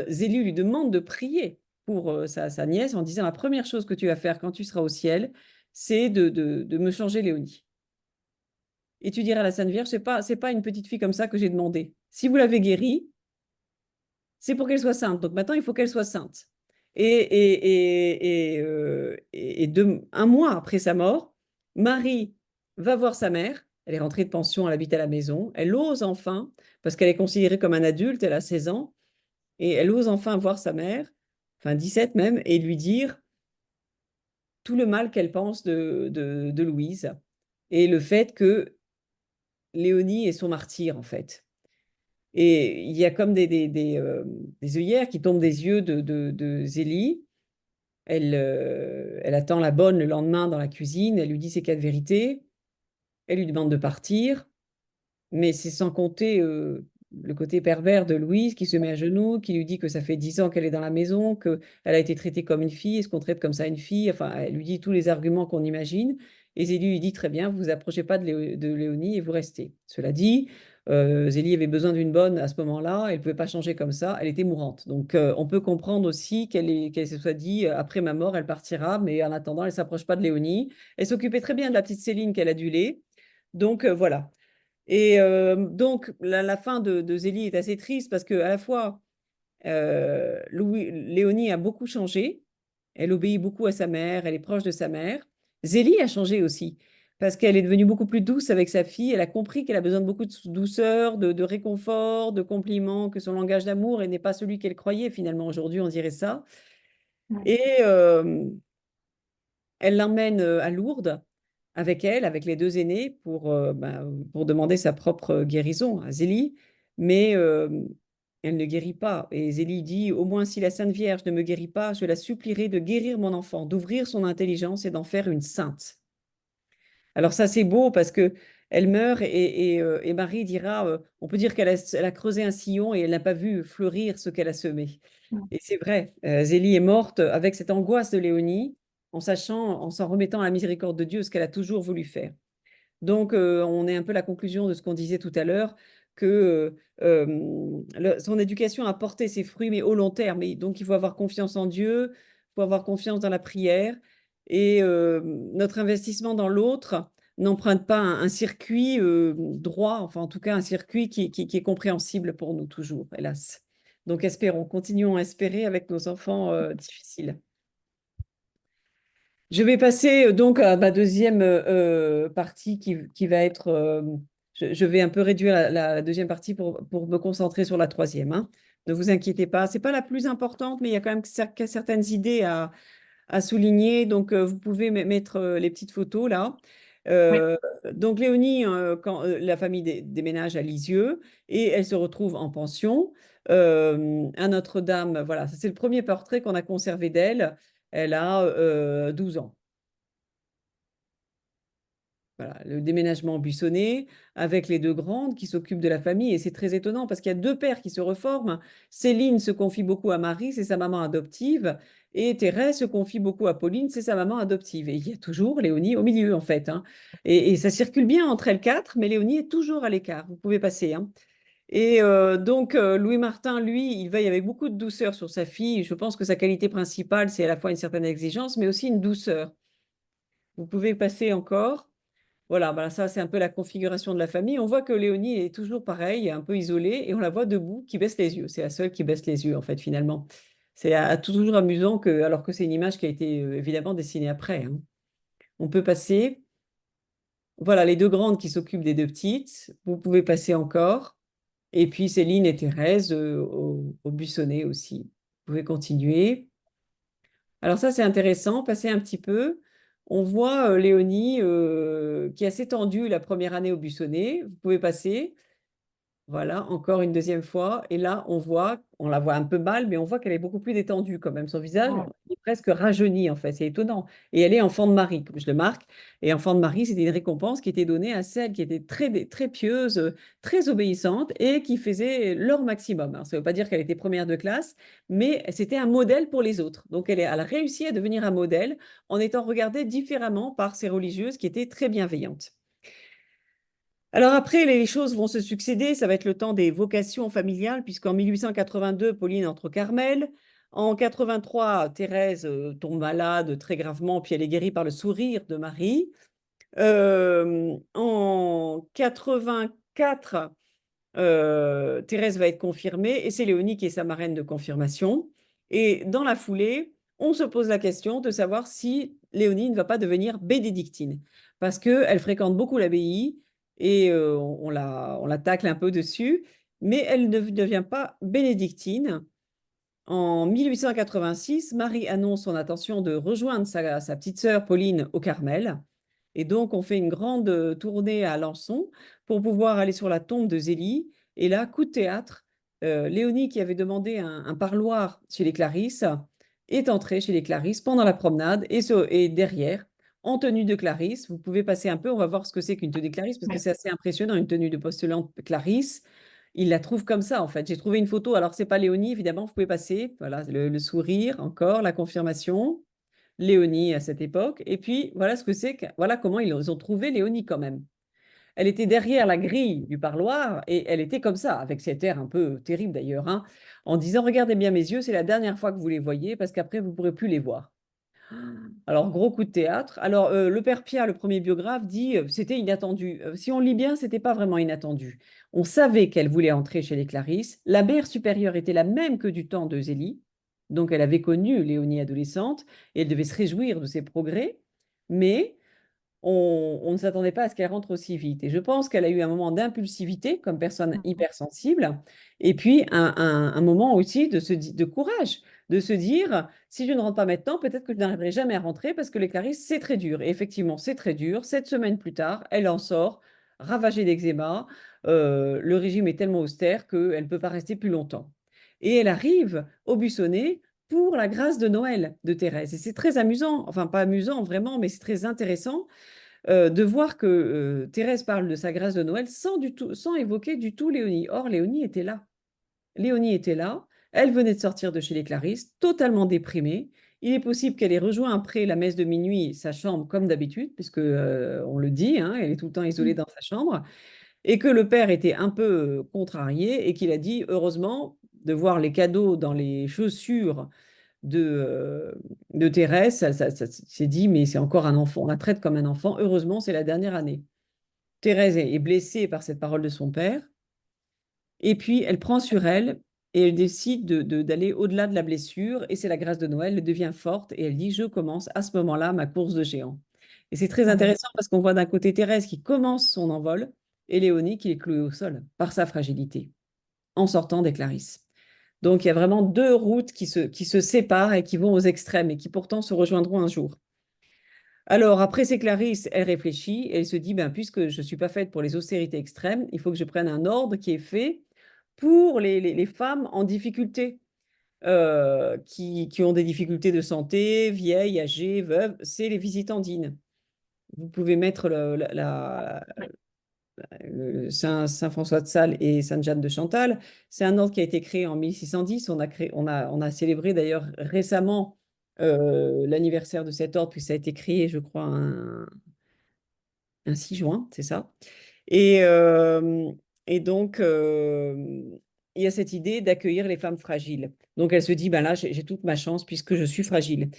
Zélie lui demande de prier pour sa nièce en disant, la première chose que tu vas faire quand tu seras au ciel, c'est de me changer Léonie. Et tu diras à la Sainte Vierge, c'est pas une petite fille comme ça que j'ai demandé. Si vous l'avez guérie, c'est pour qu'elle soit sainte. Donc maintenant, il faut qu'elle soit sainte. Un mois après sa mort, Marie va voir sa mère. Elle est rentrée de pension, elle habite à la maison. Elle ose enfin, parce qu'elle est considérée comme un adulte, elle a 16 ans, et elle ose enfin voir sa mère, enfin 17 même, et lui dire tout le mal qu'elle pense de Louise et le fait que Léonie est son martyr, en fait. Et il y a comme des œillères qui tombent des yeux de Zélie. Elle attend la bonne le lendemain dans la cuisine. Elle lui dit ses 4 vérités. Elle lui demande de partir. Mais c'est sans compter le côté pervers de Louise qui se met à genoux, qui lui dit que ça fait 10 ans qu'elle est dans la maison, qu'elle a été traitée comme une fille. Est-ce qu'on traite comme ça une fille? Enfin, elle lui dit tous les arguments qu'on imagine. Et Zélie lui dit très bien, vous vous approchez pas de Léonie et vous restez. Cela dit, Zélie avait besoin d'une bonne à ce moment-là. Elle ne pouvait pas changer comme ça. Elle était mourante. Donc, on peut comprendre aussi qu'elle se soit dit, après ma mort, elle partira. Mais en attendant, elle ne s'approche pas de Léonie. Elle s'occupait très bien de la petite Céline qu'elle adulait. Donc, voilà. Et donc, la fin de Zélie est assez triste parce que à la fois, Léonie a beaucoup changé. Elle obéit beaucoup à sa mère, elle est proche de sa mère. Zélie a changé aussi parce qu'elle est devenue beaucoup plus douce avec sa fille. Elle a compris qu'elle a besoin de beaucoup de douceur, de réconfort, de compliments, que son langage d'amour n'est pas celui qu'elle croyait finalement. Aujourd'hui, on dirait ça. Ouais. Et elle l'emmène à Lourdes avec elle, avec les 2 aînés, pour demander sa propre guérison à Zélie. Mais elle ne guérit pas. Et Zélie dit, au moins si la Sainte Vierge ne me guérit pas, je la supplierai de guérir mon enfant, d'ouvrir son intelligence et d'en faire une sainte. Alors ça, c'est beau parce que elle meurt et Marie dira, on peut dire elle a creusé un sillon et elle n'a pas vu fleurir ce qu'elle a semé. Ouais. Et c'est vrai, Zélie est morte avec cette angoisse de Léonie, en sachant, en s'en remettant à la miséricorde de Dieu, ce qu'elle a toujours voulu faire. Donc, on est un peu la conclusion de ce qu'on disait tout à l'heure, que son éducation a porté ses fruits, mais au long terme. Et donc, il faut avoir confiance en Dieu, il faut avoir confiance dans la prière. Et notre investissement dans l'autre n'emprunte pas un circuit droit, enfin en tout cas un circuit qui est compréhensible pour nous toujours, hélas. Donc, espérons, continuons à espérer avec nos enfants difficiles. Je vais passer donc à ma deuxième partie qui va être. Je vais un peu réduire la deuxième partie pour me concentrer sur la troisième, hein. Ne vous inquiétez pas, c'est pas la plus importante, mais il y a quand même certaines idées à souligner. Donc, vous pouvez mettre les petites photos là. Ouais. Euh, donc, Léonie, quand la famille déménage à Lisieux et elle se retrouve en pension à Notre-Dame. Voilà, ça, c'est le premier portrait qu'on a conservé d'elle. Elle a 12 ans. Voilà, le déménagement buissonné avec les 2 grandes qui s'occupent de la famille. Et c'est très étonnant parce qu'il y a 2 pères qui se reforment. Céline se confie beaucoup à Marie, c'est sa maman adoptive. Et Thérèse se confie beaucoup à Pauline, c'est sa maman adoptive. Et il y a toujours Léonie au milieu, en fait, hein. Et ça circule bien entre elles 4, mais Léonie est toujours à l'écart. Vous pouvez passer, hein. Et donc, Louis Martin, lui, il veille avec beaucoup de douceur sur sa fille. Je pense que sa qualité principale, c'est à la fois une certaine exigence, mais aussi une douceur. Vous pouvez passer encore. Voilà, bah ça, c'est un peu la configuration de la famille. On voit que Léonie est toujours pareille, un peu isolée, et on la voit debout, qui baisse les yeux. C'est la seule qui baisse les yeux, en fait, finalement. C'est toujours amusant, alors que c'est une image qui a été évidemment dessinée après, hein. On peut passer. Voilà, les 2 grandes qui s'occupent des 2 petites. Vous pouvez passer encore. Et puis Céline et Thérèse au Buissonnet aussi. Vous pouvez continuer. Alors ça, c'est intéressant, passer un petit peu. On voit Léonie qui est assez tendue la première année au Buissonnet. Vous pouvez passer. Voilà, encore une deuxième fois. Et là, on la voit un peu mal, mais on voit qu'elle est beaucoup plus détendue quand même. Son visage Ouais. est presque rajeuni, en fait. C'est étonnant. Et elle est enfant de Marie, comme je le marque. Et enfant de Marie, c'était une récompense qui était donnée à celles qui étaient très pieuses, très obéissantes et qui faisaient leur maximum. Alors, ça ne veut pas dire qu'elle était première de classe, mais c'était un modèle pour les autres. Donc, elle a réussi à devenir un modèle en étant regardée différemment par ces religieuses qui étaient très bienveillantes. Alors après, les choses vont se succéder. Ça va être le temps des vocations familiales, puisqu'en 1882, Pauline entre au Carmel. En 83, Thérèse tombe malade très gravement, puis elle est guérie par le sourire de Marie. En 84, Thérèse va être confirmée et c'est Léonie qui est sa marraine de confirmation. Et dans la foulée, on se pose la question de savoir si Léonie ne va pas devenir bénédictine, parce qu'elle fréquente beaucoup l'abbaye et on la tacle un peu dessus, mais elle ne devient pas bénédictine. En 1886, Marie annonce son intention de rejoindre sa petite sœur Pauline au Carmel. Et donc, on fait une grande tournée à Alençon pour pouvoir aller sur la tombe de Zélie. Et là, coup de théâtre, Léonie, qui avait demandé un parloir chez les Clarisses, est entrée chez les Clarisses pendant la promenade et derrière, en tenue de Clarisse. Vous pouvez passer un peu, on va voir ce que c'est qu'une tenue de Clarisse, parce que Ouais. c'est assez impressionnant, une tenue de postulante Clarisse. Il la trouve comme ça, en fait. J'ai trouvé une photo. Alors, c'est pas Léonie, évidemment, vous pouvez passer. Voilà, le sourire, encore, la confirmation. Léonie à cette époque. Et puis, voilà ce que c'est voilà comment ils ont trouvé Léonie quand même. Elle était derrière la grille du parloir et elle était comme ça, avec cet air un peu terrible d'ailleurs, hein, en disant, regardez bien mes yeux, c'est la dernière fois que vous les voyez parce qu'après, vous ne pourrez plus les voir. Alors, gros coup de théâtre. Alors, le père Pierre, le premier biographe, dit c'était inattendu. Si on lit bien, c'était pas vraiment inattendu. On savait qu'elle voulait entrer chez les Clarisses. La mère supérieure était la même que du temps de Zélie. Donc, elle avait connu Léonie adolescente et elle devait se réjouir de ses progrès. Mais on ne s'attendait pas à ce qu'elle rentre aussi vite. Et je pense qu'elle a eu un moment d'impulsivité comme personne Mhm. hypersensible, et puis un moment aussi de courage, de se dire, si je ne rentre pas maintenant, peut-être que je n'arriverai jamais à rentrer parce que les Clarisses, c'est très dur. Et effectivement, c'est très dur. 7 semaines plus tard, elle en sort, ravagée d'eczéma. Le régime est tellement austère qu'elle ne peut pas rester plus longtemps. Et elle arrive au Buissonnet pour la grâce de Noël de Thérèse. Et c'est très amusant, enfin pas amusant vraiment, mais c'est très intéressant de voir que Thérèse parle de sa grâce de Noël sans évoquer du tout Léonie. Or, Léonie était là. Léonie était là. Elle venait de sortir de chez les Clarisses, totalement déprimée. Il est possible qu'elle ait rejoint après la messe de minuit sa chambre comme d'habitude, puisque on le dit, hein, elle est tout le temps isolée dans sa chambre, et que le père était un peu contrarié et qu'il a dit, heureusement, de voir les cadeaux dans les chaussures de Thérèse, ça s'est dit, mais c'est encore un enfant, on la traite comme un enfant. Heureusement, c'est la dernière année. Thérèse est blessée par cette parole de son père, et puis elle prend sur elle et elle décide d'aller au-delà de la blessure, et c'est la grâce de Noël, elle devient forte et elle dit, je commence à ce moment-là ma course de géant. Et c'est très Ouais. intéressant parce qu'on voit d'un côté Thérèse qui commence son envol et Léonie qui est clouée au sol par sa fragilité en sortant des Clarisses. Donc, il y a vraiment deux routes qui se séparent et qui vont aux extrêmes et qui pourtant se rejoindront un jour. Alors, après ces Clarisse, elle réfléchit et elle se dit, ben, puisque je ne suis pas faite pour les austérités extrêmes, il faut que je prenne un ordre qui est fait pour les femmes en difficulté, qui ont des difficultés de santé, vieilles, âgées, veuves, c'est les visitandines. Vous pouvez mettre Ouais. Saint François de Sales et Sainte Jeanne de Chantal. C'est un ordre qui a été créé en 1610. On a célébré d'ailleurs récemment l'anniversaire de cet ordre, puis ça a été créé, je crois, un 6 juin, c'est ça. Et, euh, et donc, il y a cette idée d'accueillir les femmes fragiles. Donc, elle se dit, ben là, j'ai toute ma chance puisque je suis fragile.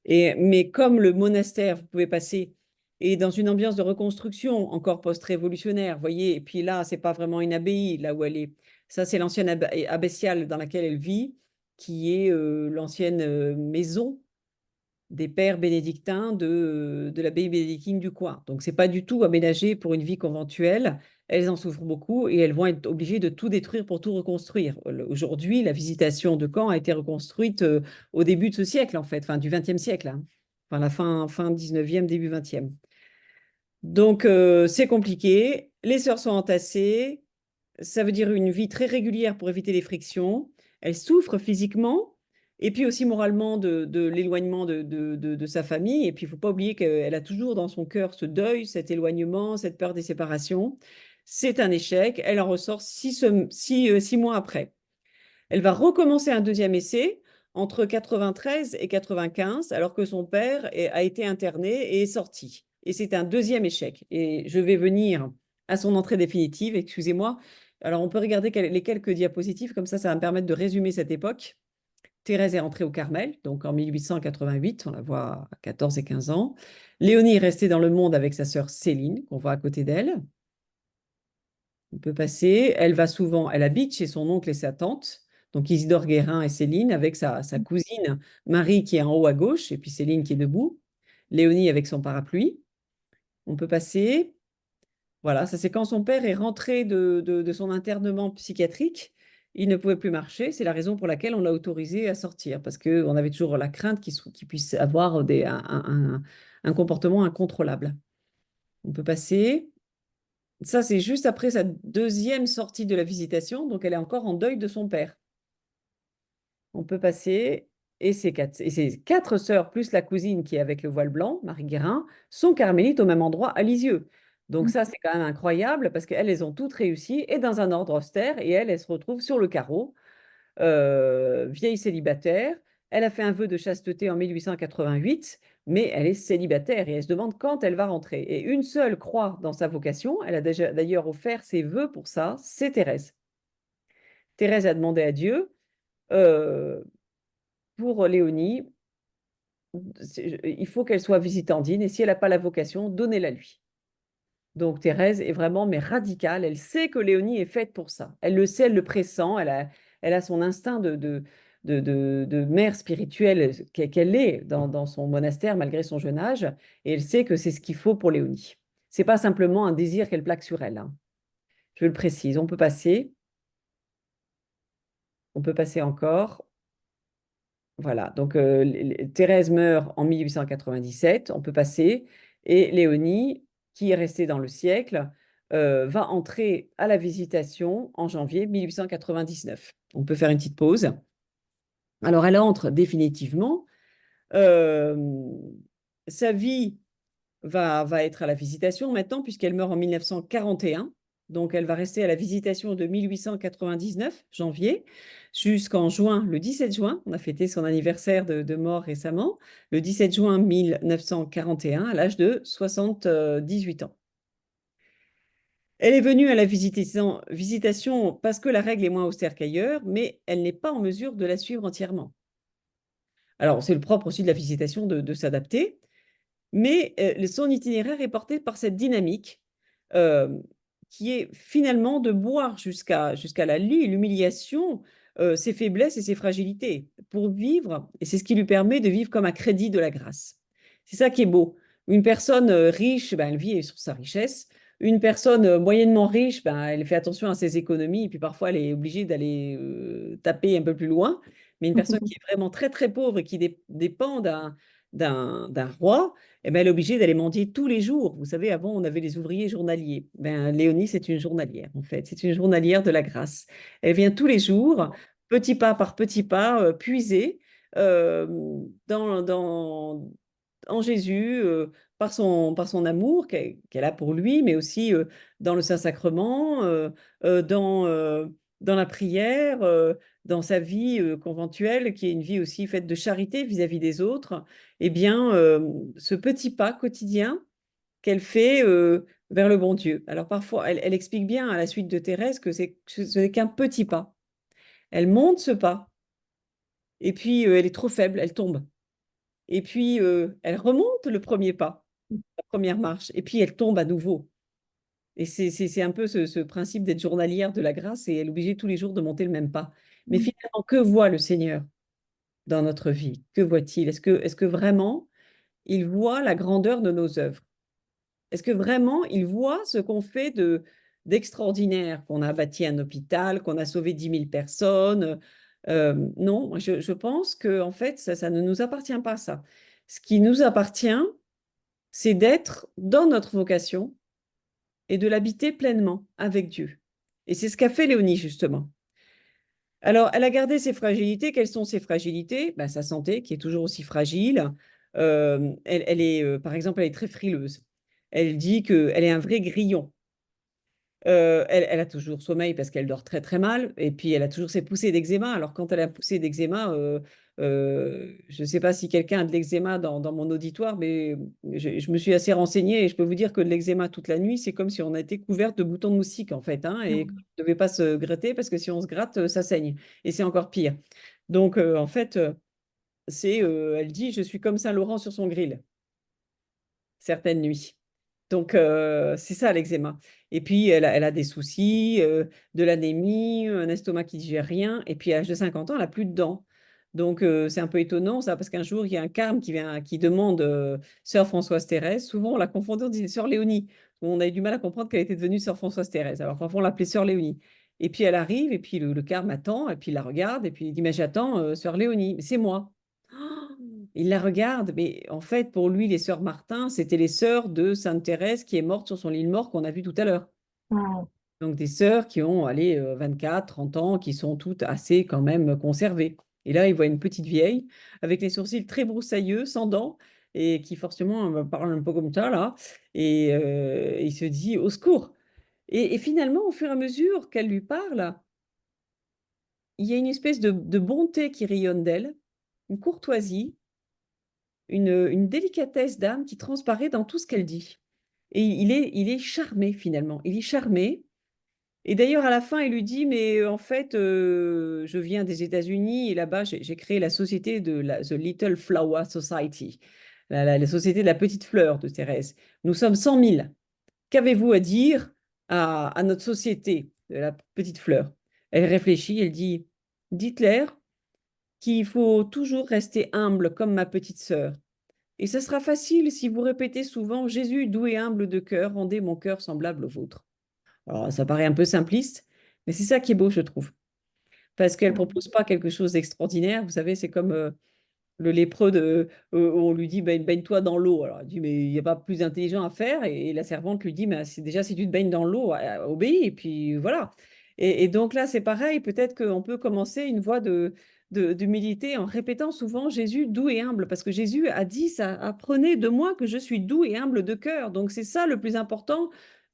Mais comme le monastère, vous pouvez passer, est dans une ambiance de reconstruction, encore post-révolutionnaire, vous voyez, et puis là, c'est pas vraiment une abbaye, là où elle est. Ça, c'est l'ancienne abbatiale dans laquelle elle vit, qui est l'ancienne maison des pères bénédictins de l'abbaye bénédictine du coin. Donc, c'est pas du tout aménagé pour une vie conventuelle. elles en souffrent beaucoup et elles vont être obligées de tout détruire pour tout reconstruire. Aujourd'hui, la visitation de Caen a été reconstruite au début de ce siècle, en fait, fin du XXe siècle, hein. Enfin, la fin 19e, début 20e. Donc, c'est compliqué. Les sœurs sont entassées. Ça veut dire une vie très régulière pour éviter les frictions. Elle souffre physiquement et puis aussi moralement de l'éloignement de sa famille. Et puis, il ne faut pas oublier qu'elle a toujours dans son cœur ce deuil, cet éloignement, cette peur des séparations. C'est un échec. Elle en ressort 6 mois après. Elle va recommencer un deuxième essai entre 93 et 95, alors que son père a été interné et est sorti. Et c'est un deuxième échec. Et je vais venir à son entrée définitive, excusez-moi. Alors, on peut regarder les quelques diapositives, comme ça va me permettre de résumer cette époque. Thérèse est rentrée au Carmel, donc en 1888, on la voit à 14 et 15 ans. Léonie est restée dans le monde avec sa sœur Céline, qu'on voit à côté d'elle. On peut passer. Elle habite chez son oncle et sa tante, donc Isidore Guérin et Céline, avec sa cousine Marie qui est en haut à gauche, et puis Céline qui est debout. Léonie avec son parapluie. On peut passer. Voilà, ça c'est quand son père est rentré de son internement psychiatrique. Il ne pouvait plus marcher. C'est la raison pour laquelle on l'a autorisé à sortir, parce qu'on avait toujours la crainte qu'il puisse avoir un comportement incontrôlable. On peut passer. Ça, c'est juste après sa deuxième sortie de la visitation, donc elle est encore en deuil de son père. On peut passer, et ses quatre sœurs, plus la cousine qui est avec le voile blanc, Marie Guérin, sont carmélites au même endroit à Lisieux. Donc ça, c'est quand même incroyable, parce qu'elles, elles ont toutes réussi, et dans un ordre austère, et elle se retrouve sur le carreau, vieille célibataire. Elle a fait un vœu de chasteté en 1888, mais elle est célibataire et elle se demande quand elle va rentrer. Et une seule croit dans sa vocation, elle a déjà d'ailleurs offert ses vœux pour ça, c'est Thérèse. Thérèse a demandé à Dieu euh, pour Léonie, il faut qu'elle soit visitandine et si elle n'a pas la vocation, donnez-la lui. Donc Thérèse est vraiment mais radicale, elle sait que Léonie est faite pour ça. Elle le sait, elle le pressent, elle a son instinct de mère spirituelle qu'elle est dans son monastère malgré son jeune âge, et elle sait que c'est ce qu'il faut pour Léonie. C'est pas simplement un désir qu'elle plaque sur elle, hein. Je le précise. On peut passer encore. Voilà, donc Thérèse meurt en 1897, on peut passer, et Léonie, qui est restée dans le siècle, va entrer à la visitation en janvier 1899. On peut faire une petite pause. Alors, elle entre définitivement. euh, Sa vie va être à la visitation maintenant, puisqu'elle meurt en 1941. Donc, elle va rester à la visitation de 1899, janvier, jusqu'en juin, le 17 juin. On a fêté son anniversaire de mort récemment, le 17 juin 1941, à l'âge de 78 ans. Elle est venue à la visitation parce que la règle est moins austère qu'ailleurs, mais elle n'est pas en mesure de la suivre entièrement. Alors, c'est le propre aussi de la visitation de s'adapter. Mais son itinéraire est porté par cette dynamique euh, qui est finalement de boire jusqu'à la lie, l'humiliation, ses faiblesses et ses fragilités pour vivre. Et c'est ce qui lui permet de vivre comme un crédit de la grâce. C'est ça qui est beau. Une personne riche, ben, elle vit sur sa richesse. Une personne moyennement riche, ben, elle fait attention à ses économies et puis parfois elle est obligée d'aller taper un peu plus loin. Mais une personne qui est vraiment très très pauvre et qui dépend d'un roi, eh ben, elle est obligée d'aller mendier tous les jours. Vous savez, avant, on avait les ouvriers journaliers. Ben, Léonie, c'est une journalière, en fait. C'est une journalière de la grâce. Elle vient tous les jours, petit pas par petit pas, puiser euh, en Jésus, par son amour qu'elle a pour lui, mais aussi dans le Saint-Sacrement, euh, dans, euh, dans la prière, dans sa vie conventuelle, qui est une vie aussi faite de charité vis-à-vis des autres. Eh bien, ce petit pas quotidien qu'elle fait vers le bon Dieu. Alors parfois, elle explique bien à la suite de Thérèse que ce n'est qu'un petit pas. Elle monte ce pas, et puis elle est trop faible, elle tombe. Et puis elle remonte le premier pas, la première marche, et puis elle tombe à nouveau. Et c'est un peu ce principe d'être journalière de la grâce, et elle est obligée tous les jours de monter le même pas. Mais finalement, que voit le Seigneur dans notre vie? Que voit-il? Est-ce que vraiment il voit la grandeur de nos œuvres? Est-ce que vraiment il voit ce qu'on fait d'extraordinaire, qu'on a bâti un hôpital, qu'on a sauvé 10 000 personnes. Non, je pense que en fait, ça ne nous appartient pas, ça. Ce qui nous appartient, c'est d'être dans notre vocation et de l'habiter pleinement avec Dieu. Et c'est ce qu'a fait Léonie, justement. Alors, elle a gardé ses fragilités. Quelles sont ses fragilités? Ben, sa santé, qui est toujours aussi fragile. Elle est, par exemple, elle est très frileuse. Elle dit qu'elle est un vrai grillon. Elle a toujours sommeil parce qu'elle dort très très mal. Et puis, elle a toujours ses poussées d'eczéma. Alors, quand elle a poussé d'eczéma, je ne sais pas si quelqu'un a de l'eczéma dans mon auditoire, mais je me suis assez renseignée et je peux vous dire que de l'eczéma toute la nuit, c'est comme si on a été couverte de boutons de moustique, en fait. Hein, et qu'on ne devait pas se gratter parce que si on se gratte, ça saigne. Et c'est encore pire. Donc, en fait, elle dit, je suis comme Saint-Laurent sur son grill, certaines nuits. Donc, c'est ça l'eczéma. Et puis, elle a des soucis, de l'anémie, un estomac qui ne digère rien. Et puis, à l'âge de 50 ans, elle n'a plus de dents. Donc, c'est un peu étonnant, ça, parce qu'un jour, il y a un carme qui demande Sœur Françoise Thérèse. Souvent, on la confondait, on disait Sœur Léonie. On a eu du mal à comprendre qu'elle était devenue Sœur Françoise Thérèse. Alors, parfois, on l'appelait Sœur Léonie. Et puis, elle arrive, et puis le carme attend, et puis il la regarde, et puis il dit, mais j'attends Sœur Léonie. Mais c'est moi. Il la regarde, mais en fait, pour lui, les sœurs Martin, c'était les sœurs de Sainte Thérèse qui est morte sur son lit mort qu'on a vu tout à l'heure. Mm. Donc des sœurs qui ont, allez, 24, 30 ans, qui sont toutes assez quand même conservées. Et là, il voit une petite vieille avec les sourcils très broussailleux, sans dents, et qui forcément parle un peu comme ça, là. Et il se dit, au secours. Et finalement, au fur et à mesure qu'elle lui parle, il y a une espèce de bonté qui rayonne d'elle, une courtoisie, une délicatesse d'âme qui transparaît dans tout ce qu'elle dit. Et il est charmé finalement. Il est charmé. Et d'ailleurs, à la fin, il lui dit, mais en fait, je viens des États-Unis et là-bas, j'ai créé la société de The Little Flower Society, la société de la petite fleur de Thérèse. Nous sommes 100 000. Qu'avez-vous à dire à notre société de la petite fleur? Elle réfléchit, elle dit, dites-leur qu'il faut toujours rester humble comme ma petite sœur. Et ce sera facile si vous répétez souvent Jésus, doux et humble de cœur, rendez mon cœur semblable au vôtre. Alors, ça paraît un peu simpliste, mais c'est ça qui est beau, je trouve. Parce qu'elle ne Mm. propose pas quelque chose d'extraordinaire. Vous savez, c'est comme le lépreux, on lui dit baigne-toi dans l'eau. Alors, il dit mais il n'y a pas plus intelligent à faire. Et la servante lui dit mais c'est déjà, si tu te baignes dans l'eau, obéis. Et puis voilà. Et donc là, c'est pareil. Peut-être qu'on peut commencer une voie d'humilité en répétant souvent Jésus doux et humble. Parce que Jésus a dit ça, apprenez de moi que je suis doux et humble de cœur. Donc c'est ça le plus important.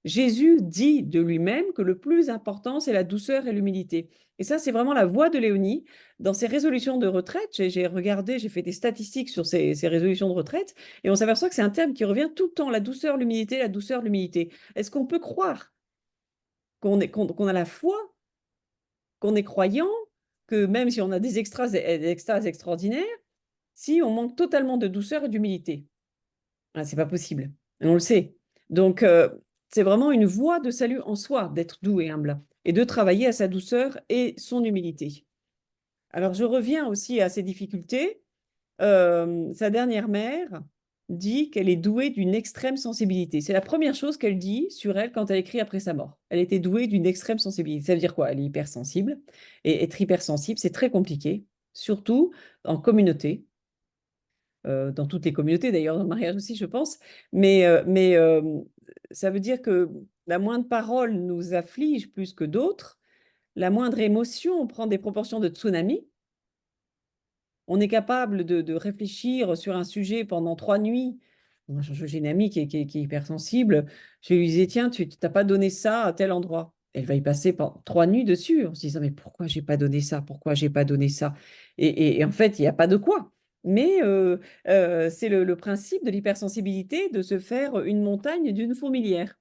Jésus dit de lui-même que le plus important, c'est la douceur et l'humilité. Et ça, c'est vraiment la voix de Léonie dans ses résolutions de retraite. J'ai regardé, j'ai fait des statistiques sur ces résolutions de retraite et on s'aperçoit que c'est un terme qui revient tout le temps, la douceur, l'humilité, la douceur, l'humilité. Est-ce qu'on peut croire qu'on a la foi, qu'on est croyant, que même si on a des extases extraordinaires, si on manque totalement de douceur et d'humilité? Ah, c'est pas possible. Et on le sait. Donc, c'est vraiment une voie de salut en soi d'être doux et humble et de travailler à sa douceur et son humilité. Alors, je reviens aussi à ses difficultés. Sa dernière mère dit qu'elle est douée d'une extrême sensibilité. C'est la première chose qu'elle dit sur elle quand elle écrit après sa mort. Elle était douée d'une extrême sensibilité. Ça veut dire quoi? Elle est hypersensible. Et être hypersensible, c'est très compliqué, surtout en communauté, dans toutes les communautés, d'ailleurs, dans le mariage aussi, je pense. Mais ça veut dire que la moindre parole nous afflige plus que d'autres. La moindre émotion prend des proportions de tsunami. On est capable de réfléchir sur un sujet pendant 3 nuits. Moi, j'ai une amie qui est hypersensible. Je lui disais, tiens, tu n'as pas donné ça à tel endroit. Elle va y passer pendant 3 nuits dessus en se disant, mais pourquoi j'ai pas donné ça? Pourquoi j'ai pas donné ça? Et en fait, il n'y a pas de quoi. Mais c'est le principe de l'hypersensibilité de se faire une montagne d'une fourmilière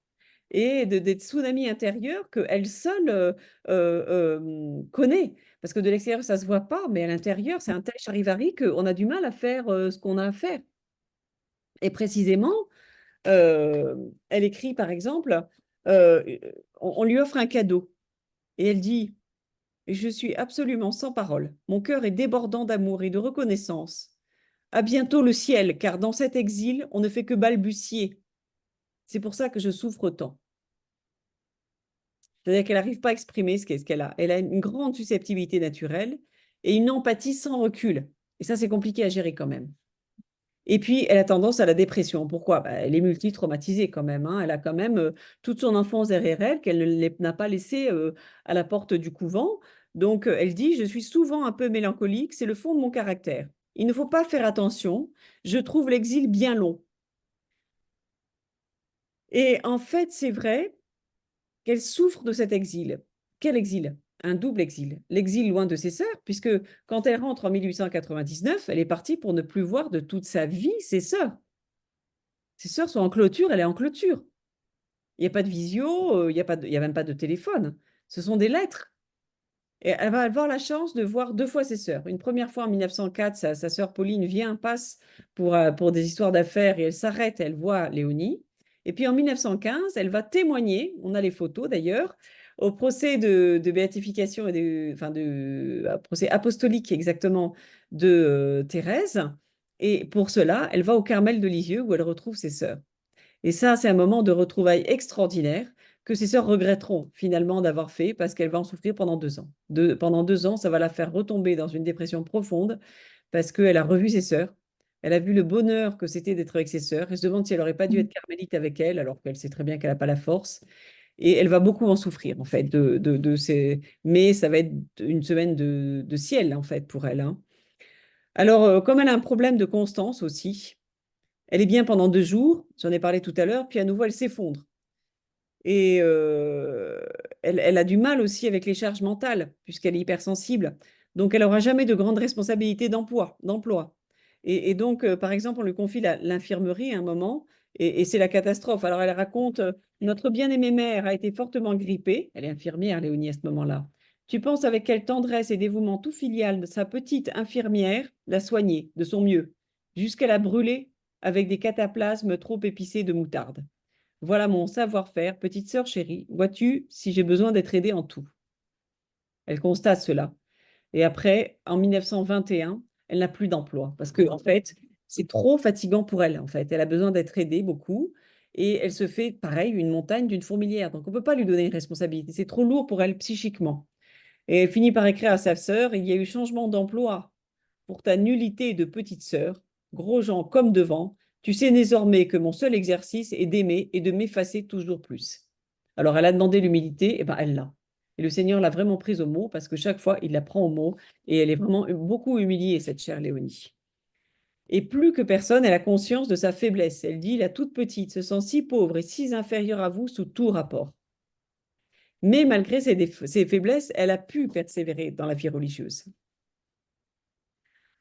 et des tsunamis intérieurs qu'elle seule connaît. Parce que de l'extérieur, ça ne se voit pas, mais à l'intérieur, c'est un tel charivari qu'on a du mal à faire ce qu'on a à faire. Et précisément, elle écrit, par exemple, euh, on lui offre un cadeau et elle dit, je suis absolument sans parole. Mon cœur est débordant d'amour et de reconnaissance. À bientôt le ciel, car dans cet exil, on ne fait que balbutier. C'est pour ça que je souffre tant. C'est-à-dire qu'elle n'arrive pas à exprimer ce qu'elle a. Elle a une grande susceptibilité naturelle et une empathie sans recul. Et ça, c'est compliqué à gérer quand même. Et puis, elle a tendance à la dépression. Pourquoi? Bah, elle est multi-traumatisée quand même, hein. Elle a quand même toute son enfance derrière elle qu'elle n'a pas laissée à la porte du couvent. Donc, elle dit, je suis souvent un peu mélancolique, c'est le fond de mon caractère. Il ne faut pas faire attention, je trouve l'exil bien long. Et en fait, c'est vrai qu'elle souffre de cet exil. Quel exil? Un double exil. L'exil loin de ses sœurs, puisque quand elle rentre en 1899, elle est partie pour ne plus voir de toute sa vie ses sœurs. Ses sœurs sont en clôture, elle est en clôture. Il n'y a pas de visio, il y a même pas de téléphone. Ce sont des lettres. Et elle va avoir la chance de voir deux fois ses sœurs. Une première fois en 1904, sa sœur Pauline vient, passe pour des histoires d'affaires et elle s'arrête, elle voit Léonie. Et puis en 1915, elle va témoigner, on a les photos d'ailleurs, au procès de béatification et procès apostolique exactement de Thérèse. Et pour cela, elle va au Carmel de Lisieux où elle retrouve ses sœurs. Et ça, c'est un moment de retrouvailles extraordinaire que ses sœurs regretteront finalement d'avoir fait parce qu'elle va en souffrir pendant 2 ans. Pendant 2 ans, ça va la faire retomber dans une dépression profonde parce qu'elle a revu ses sœurs. Elle a vu le bonheur que c'était d'être avec ses sœurs. Elle se demande si elle n'aurait pas dû être carmélite avec elle, alors qu'elle sait très bien qu'elle n'a pas la force. Et elle va beaucoup en souffrir, en fait, de ces... Mais ça va être une semaine de ciel, en fait, pour elle, hein. Alors, comme elle a un problème de constance aussi, elle est bien pendant 2 jours, j'en ai parlé tout à l'heure, puis à nouveau, elle s'effondre. Et elle a du mal aussi avec les charges mentales, puisqu'elle est hypersensible. Donc, elle n'aura jamais de grande responsabilité d'emploi. Et donc, par exemple, on lui confie l'infirmerie à un moment, et c'est la catastrophe. Alors, elle raconte, notre bien-aimée mère a été fortement grippée. Elle est infirmière, Léonie, à ce moment-là. Tu penses avec quelle tendresse et dévouement tout filial de sa petite infirmière l'a soignée de son mieux, jusqu'à la brûler avec des cataplasmes trop épicés de moutarde. Voilà mon savoir-faire, petite sœur chérie. Vois-tu si j'ai besoin d'être aidée en tout? Elle constate cela. Et après, en 1921, elle n'a plus d'emploi parce que, en fait, c'est trop fatigant pour elle. En fait, elle a besoin d'être aidée beaucoup et elle se fait, pareil, une montagne d'une fourmilière. Donc, on ne peut pas lui donner une responsabilité. C'est trop lourd pour elle psychiquement. Et elle finit par écrire à sa sœur, il y a eu changement d'emploi pour ta nullité de petite sœur, gros gens comme devant, tu sais désormais que mon seul exercice est d'aimer et de m'effacer toujours plus. Alors elle a demandé l'humilité, et ben elle l'a. Et le Seigneur l'a vraiment prise au mot parce que chaque fois, il la prend au mot et elle est vraiment beaucoup humiliée, cette chère Léonie. Et plus que personne, elle a conscience de sa faiblesse. Elle dit, la toute petite se sent si pauvre et si inférieure à vous sous tout rapport. Mais malgré ses faiblesses, elle a pu persévérer dans la vie religieuse.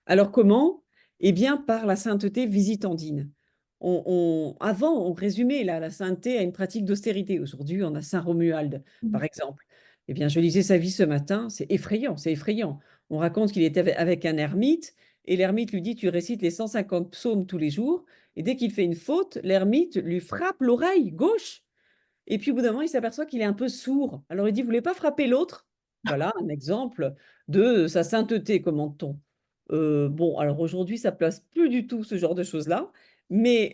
Alors comment? Eh bien, par la sainteté visitandine. Avant, on résumait la sainteté à une pratique d'austérité. Aujourd'hui, on a Saint Romuald, par exemple. Eh bien, je lisais sa vie ce matin, c'est effrayant, c'est effrayant. On raconte qu'il était avec un ermite, et l'ermite lui dit, tu récites les 150 psaumes tous les jours, et dès qu'il fait une faute, l'ermite lui frappe l'oreille gauche. Et puis, au bout d'un moment, il s'aperçoit qu'il est un peu sourd. Alors, il dit, vous voulez pas frapper l'autre? Voilà un exemple de sa sainteté, commente-t-on. Bon, alors aujourd'hui, ça place plus du tout ce genre de choses-là, mais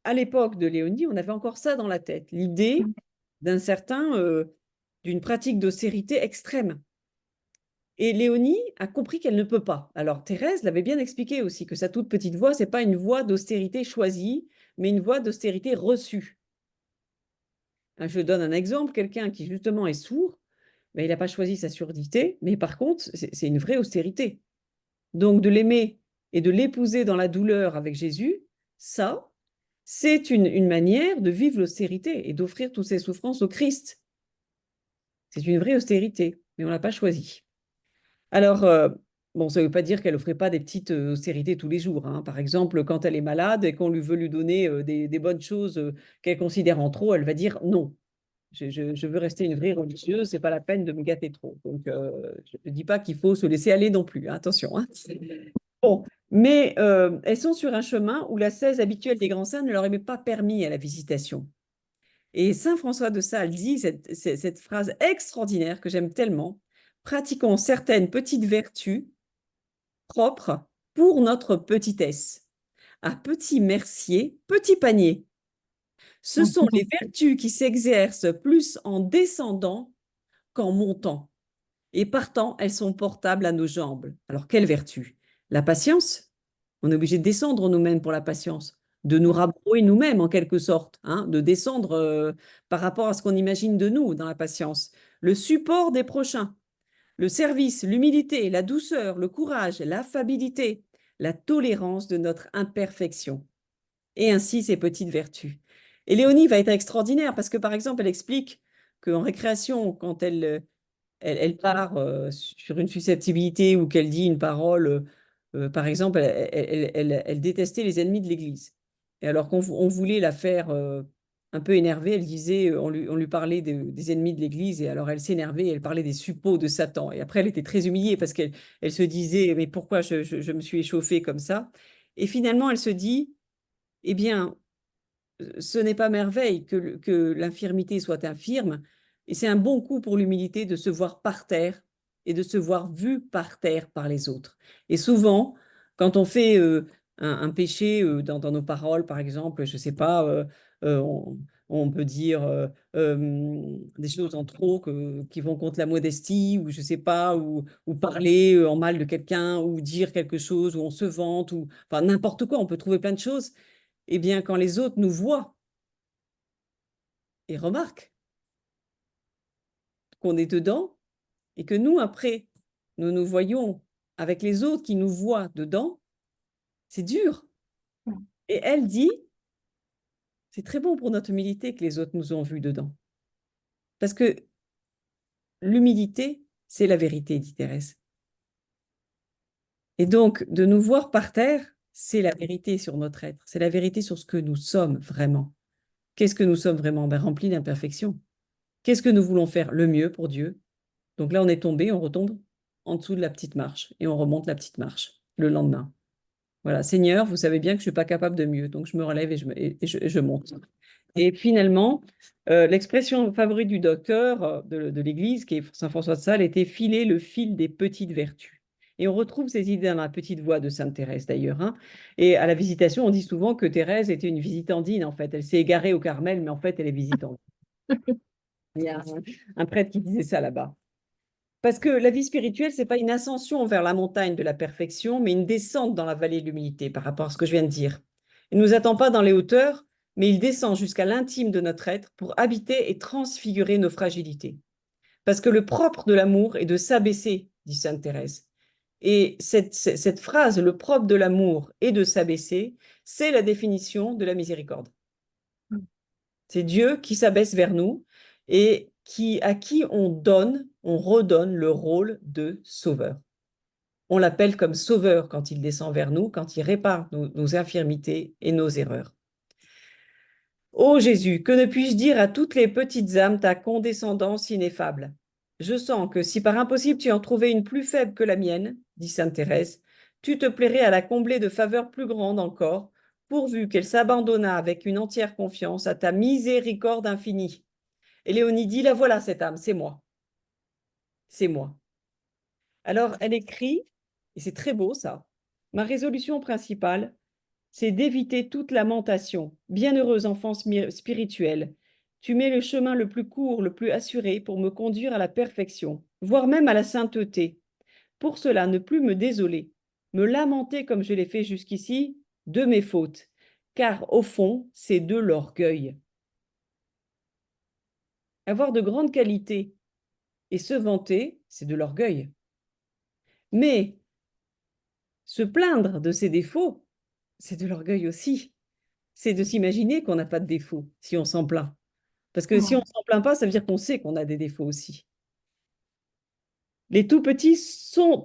à l'époque de Léonie, on avait encore ça dans la tête, l'idée d'une pratique d'austérité extrême. Et Léonie a compris qu'elle ne peut pas. Alors Thérèse l'avait bien expliqué aussi, que sa toute petite voix, c'est pas une voie d'austérité choisie, mais une voie d'austérité reçue. Je donne un exemple, quelqu'un qui justement est sourd, ben, il n'a pas choisi sa surdité, mais par contre, c'est une vraie austérité. Donc de l'aimer et de l'épouser dans la douleur avec Jésus, ça, c'est une manière de vivre l'austérité et d'offrir toutes ses souffrances au Christ. C'est une vraie austérité, mais on ne l'a pas choisie. Alors, bon, ça ne veut pas dire qu'elle ne ferait pas des petites austérités tous les jours, hein. Par exemple, quand elle est malade et qu'on veut lui donner des bonnes choses qu'elle considère en trop, elle va dire non. Je veux rester une vraie religieuse, c'est pas la peine de me gâter trop. Donc, je ne dis pas qu'il faut se laisser aller non plus, hein, attention, hein. Bon, mais elles sont sur un chemin où l'ascèse habituelle des grands saints ne leur est pas permis à la visitation. Et Saint François de Sales dit cette phrase extraordinaire que j'aime tellement, pratiquons certaines petites vertus propres pour notre petitesse. À petit mercier, petit panier. Ce sont les vertus qui s'exercent plus en descendant qu'en montant. Et partant, elles sont portables à nos jambes. Alors, quelle vertu? La patience? On est obligé de descendre nous-mêmes pour la patience, de nous rabrouer nous-mêmes en quelque sorte, hein, de descendre par rapport à ce qu'on imagine de nous dans la patience. Le support des prochains, le service, l'humilité, la douceur, le courage, l'affabilité, la tolérance de notre imperfection. Et ainsi ces petites vertus. Et Léonie va être extraordinaire parce que, par exemple, elle explique qu'en récréation, quand elle part sur une susceptibilité ou qu'elle dit une parole, par exemple, elle détestait les ennemis de l'Église. Et alors qu'on voulait la faire un peu énervée, elle disait, on lui parlait des ennemis de l'Église, et alors elle s'énervait, elle parlait des suppôts de Satan. Et après, elle était très humiliée parce qu'elle se disait, mais pourquoi je me suis échauffée comme ça? Et finalement, elle se dit, eh bien, ce n'est pas merveille que l'infirmité soit infirme, et c'est un bon coup pour l'humilité de se voir par terre et de se voir vu par terre par les autres. Et souvent, quand on fait un péché dans nos paroles, par exemple, je ne sais pas, euh, on, on peut dire des choses en trop qui vont contre la modestie, ou je ne sais pas, ou parler en mal de quelqu'un, ou dire quelque chose, ou on se vante, ou enfin n'importe quoi, on peut trouver plein de choses. Eh bien, quand les autres nous voient et remarquent qu'on est dedans, et que nous, après, nous nous voyons avec les autres qui nous voient dedans, c'est dur. Et elle dit, c'est très bon pour notre humilité que les autres nous ont vus dedans. Parce que l'humilité, c'est la vérité, dit Thérèse. Et donc, de nous voir par terre, c'est la vérité sur notre être. C'est la vérité sur ce que nous sommes vraiment. Qu'est-ce que nous sommes vraiment? Ben, remplis d'imperfections. Qu'est-ce que nous voulons faire? Le mieux pour Dieu. Donc là, on est tombé, on retombe en dessous de la petite marche et on remonte la petite marche le lendemain. Voilà, Seigneur, vous savez bien que je ne suis pas capable de mieux, donc je me relève et je monte. Et finalement, l'expression favorite du docteur de l'Église, qui est Saint François de Sales, était filer le fil des petites vertus. Et on retrouve ces idées dans la petite voix de Sainte Thérèse d'ailleurs, hein. Et à la visitation, on dit souvent que Thérèse était une visitandine en fait. Elle s'est égarée au Carmel, mais en fait, elle est visitante. Il y a un prêtre qui disait ça là-bas. Parce que la vie spirituelle, c'est pas une ascension vers la montagne de la perfection, mais une descente dans la vallée de l'humilité par rapport à ce que je viens de dire. Il ne nous attend pas dans les hauteurs, mais il descend jusqu'à l'intime de notre être pour habiter et transfigurer nos fragilités. Parce que le propre de l'amour est de s'abaisser, dit Sainte Thérèse. Et cette phrase, le propre de l'amour est de s'abaisser, c'est la définition de la miséricorde. C'est Dieu qui s'abaisse vers nous et à qui on donne, on redonne le rôle de sauveur. On l'appelle comme sauveur quand il descend vers nous, quand il répare nos infirmités et nos erreurs. Ô Jésus, que ne puis-je dire à toutes les petites âmes ta condescendance ineffable? Je sens que si par impossible tu en trouvais une plus faible que la mienne, dit sainte Thérèse, tu te plairais à la combler de faveurs plus grandes encore, pourvu qu'elle s'abandonnât avec une entière confiance à ta miséricorde infinie. Et Léonie dit, la voilà cette âme, c'est moi. C'est moi. Alors elle écrit, et c'est très beau ça, ma résolution principale, c'est d'éviter toute lamentation. Bienheureuse enfant spirituelle, tu mets le chemin le plus court, le plus assuré pour me conduire à la perfection, voire même à la sainteté. Pour cela, ne plus me désoler, me lamenter comme je l'ai fait jusqu'ici de mes fautes, car au fond, c'est de l'orgueil. Avoir de grandes qualités et se vanter, c'est de l'orgueil. Mais se plaindre de ses défauts, c'est de l'orgueil aussi. C'est de s'imaginer qu'on n'a pas de défauts si on s'en plaint. Parce que si on ne s'en plaint pas, ça veut dire qu'on sait qu'on a des défauts aussi. Les tout petits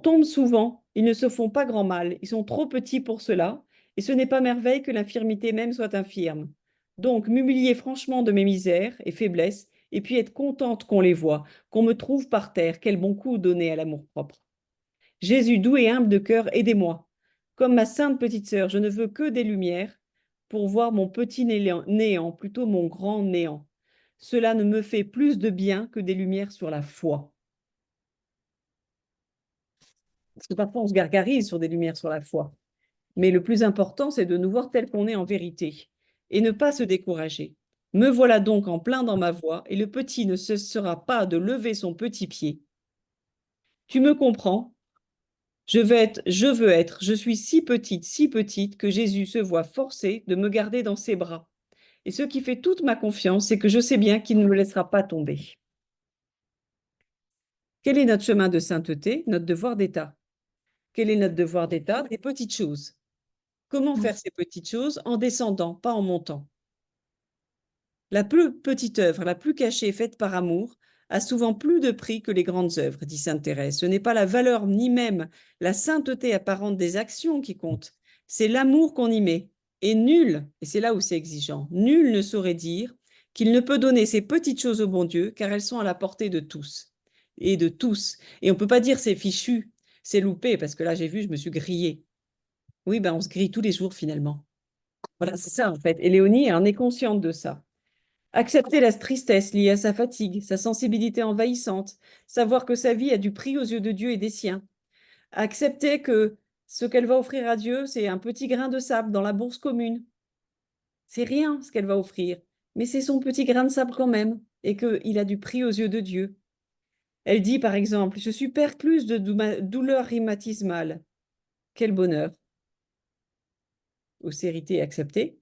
tombent souvent, ils ne se font pas grand mal, ils sont trop petits pour cela, et ce n'est pas merveille que l'infirmité même soit infirme. Donc, m'humilier franchement de mes misères et faiblesses, et puis être contente qu'on les voit, qu'on me trouve par terre, quel bon coup donner à l'amour-propre. Jésus, doux et humble de cœur, aidez-moi. Comme ma sainte petite sœur, je ne veux que des lumières pour voir mon petit néant, plutôt mon grand néant. Cela ne me fait plus de bien que des lumières sur la foi. Parce que parfois, on se gargarise sur des lumières sur la foi. Mais le plus important, c'est de nous voir tel qu'on est en vérité et ne pas se décourager. Me voilà donc en plein dans ma voie, et le petit ne cessera pas de lever son petit pied. Tu me comprends? Je suis si petite que Jésus se voit forcé de me garder dans ses bras. Et ce qui fait toute ma confiance, c'est que je sais bien qu'il ne me laissera pas tomber. Quel est notre chemin de sainteté? Notre devoir d'État. Quel est notre devoir d'État? Des petites choses. Comment faire ces petites choses? En descendant, pas en montant. La plus petite œuvre, la plus cachée, faite par amour, a souvent plus de prix que les grandes œuvres, dit sainte Thérèse. Ce n'est pas la valeur ni même la sainteté apparente des actions qui compte, c'est l'amour qu'on y met. Et nul, et c'est là où c'est exigeant, nul ne saurait dire qu'il ne peut donner ces petites choses au bon Dieu, car elles sont à la portée de tous et de tous. Et on ne peut pas dire c'est fichu, c'est loupé, parce que là j'ai vu, je me suis grillée. Oui, ben on se grille tous les jours finalement. Voilà, c'est ça en fait. Et Léonie, elle en est consciente de ça. Accepter la tristesse liée à sa fatigue, sa sensibilité envahissante, savoir que sa vie a du prix aux yeux de Dieu et des siens. Accepter que ce qu'elle va offrir à Dieu, c'est un petit grain de sable dans la bourse commune. C'est rien ce qu'elle va offrir, mais c'est son petit grain de sable quand même, et qu'il a du prix aux yeux de Dieu. Elle dit par exemple, je suis percluse de douleur rhumatismale. Quel bonheur. Austérité acceptée.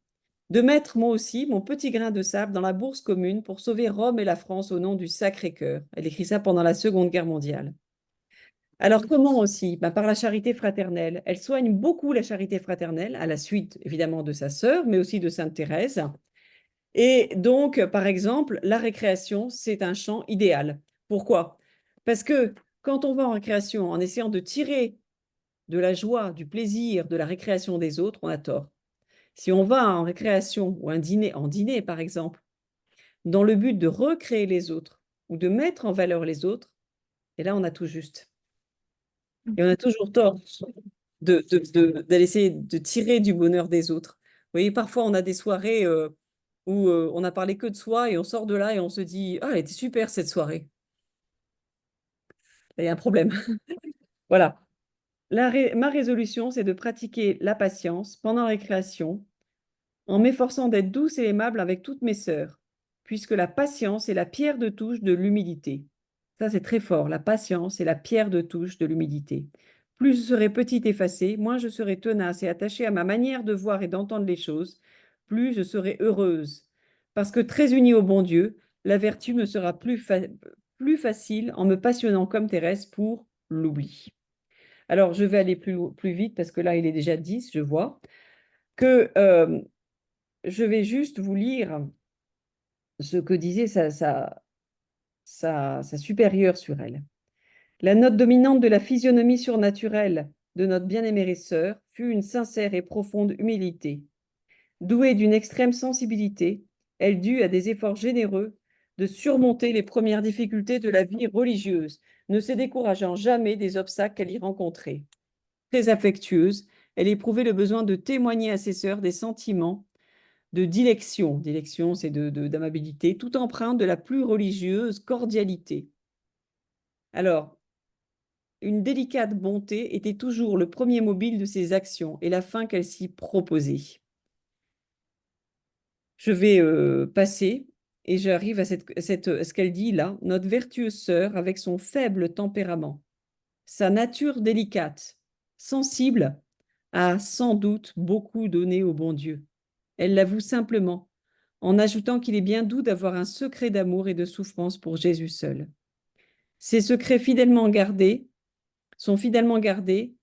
De mettre moi aussi mon petit grain de sable dans la bourse commune pour sauver Rome et la France au nom du Sacré-Cœur. Elle écrit ça pendant la Seconde Guerre mondiale. Alors comment aussi? Ben, par la charité fraternelle. Elle soigne beaucoup la charité fraternelle, à la suite évidemment de sa sœur, mais aussi de Sainte Thérèse. Et donc, par exemple, la récréation, c'est un champ idéal. Pourquoi? Parce que quand on va en récréation en essayant de tirer de la joie, du plaisir, de la récréation des autres, on a tort. Si on va en récréation ou un dîner, en dîner par exemple, dans le but de recréer les autres ou de mettre en valeur les autres, et là, on a tout juste. Et on a toujours tort d'aller essayer de tirer du bonheur des autres. Vous voyez, parfois, on a des soirées où on n'a parlé que de soi et on sort de là et on se dit, ah, elle était super cette soirée. Il y a un problème. Voilà. Ma résolution, c'est de pratiquer la patience pendant la récréation en m'efforçant d'être douce et aimable avec toutes mes sœurs, puisque la patience est la pierre de touche de l'humilité. Ça, c'est très fort. La patience est la pierre de touche de l'humilité. Plus je serai petite effacée, moins je serai tenace et attachée à ma manière de voir et d'entendre les choses, plus je serai heureuse. Parce que très unie au bon Dieu, la vertu me sera plus facile en me passionnant comme Thérèse pour l'oubli. Alors, je vais aller plus vite parce que là, il est déjà 10, je vois, que je vais juste vous lire ce que disait sa supérieure sur elle. La note dominante de la physionomie surnaturelle de notre bien-aimée sœur fut une sincère et profonde humilité. Douée d'une extrême sensibilité, elle dut à des efforts généreux de surmonter les premières difficultés de la vie religieuse, ne se décourageant jamais des obstacles qu'elle y rencontrait. Très affectueuse, elle éprouvait le besoin de témoigner à ses sœurs des sentiments de dilection. Dilection, c'est d'amabilité, tout empreinte de la plus religieuse cordialité. Alors, une délicate bonté était toujours le premier mobile de ses actions et la fin qu'elle s'y proposait. Je vais passer et j'arrive à ce qu'elle dit là. Notre vertueuse sœur, avec son faible tempérament, sa nature délicate, sensible, a sans doute beaucoup donné au bon Dieu. Elle l'avoue simplement, en ajoutant qu'il est bien doux d'avoir un secret d'amour et de souffrance pour Jésus seul. Ces secrets sont fidèlement gardés,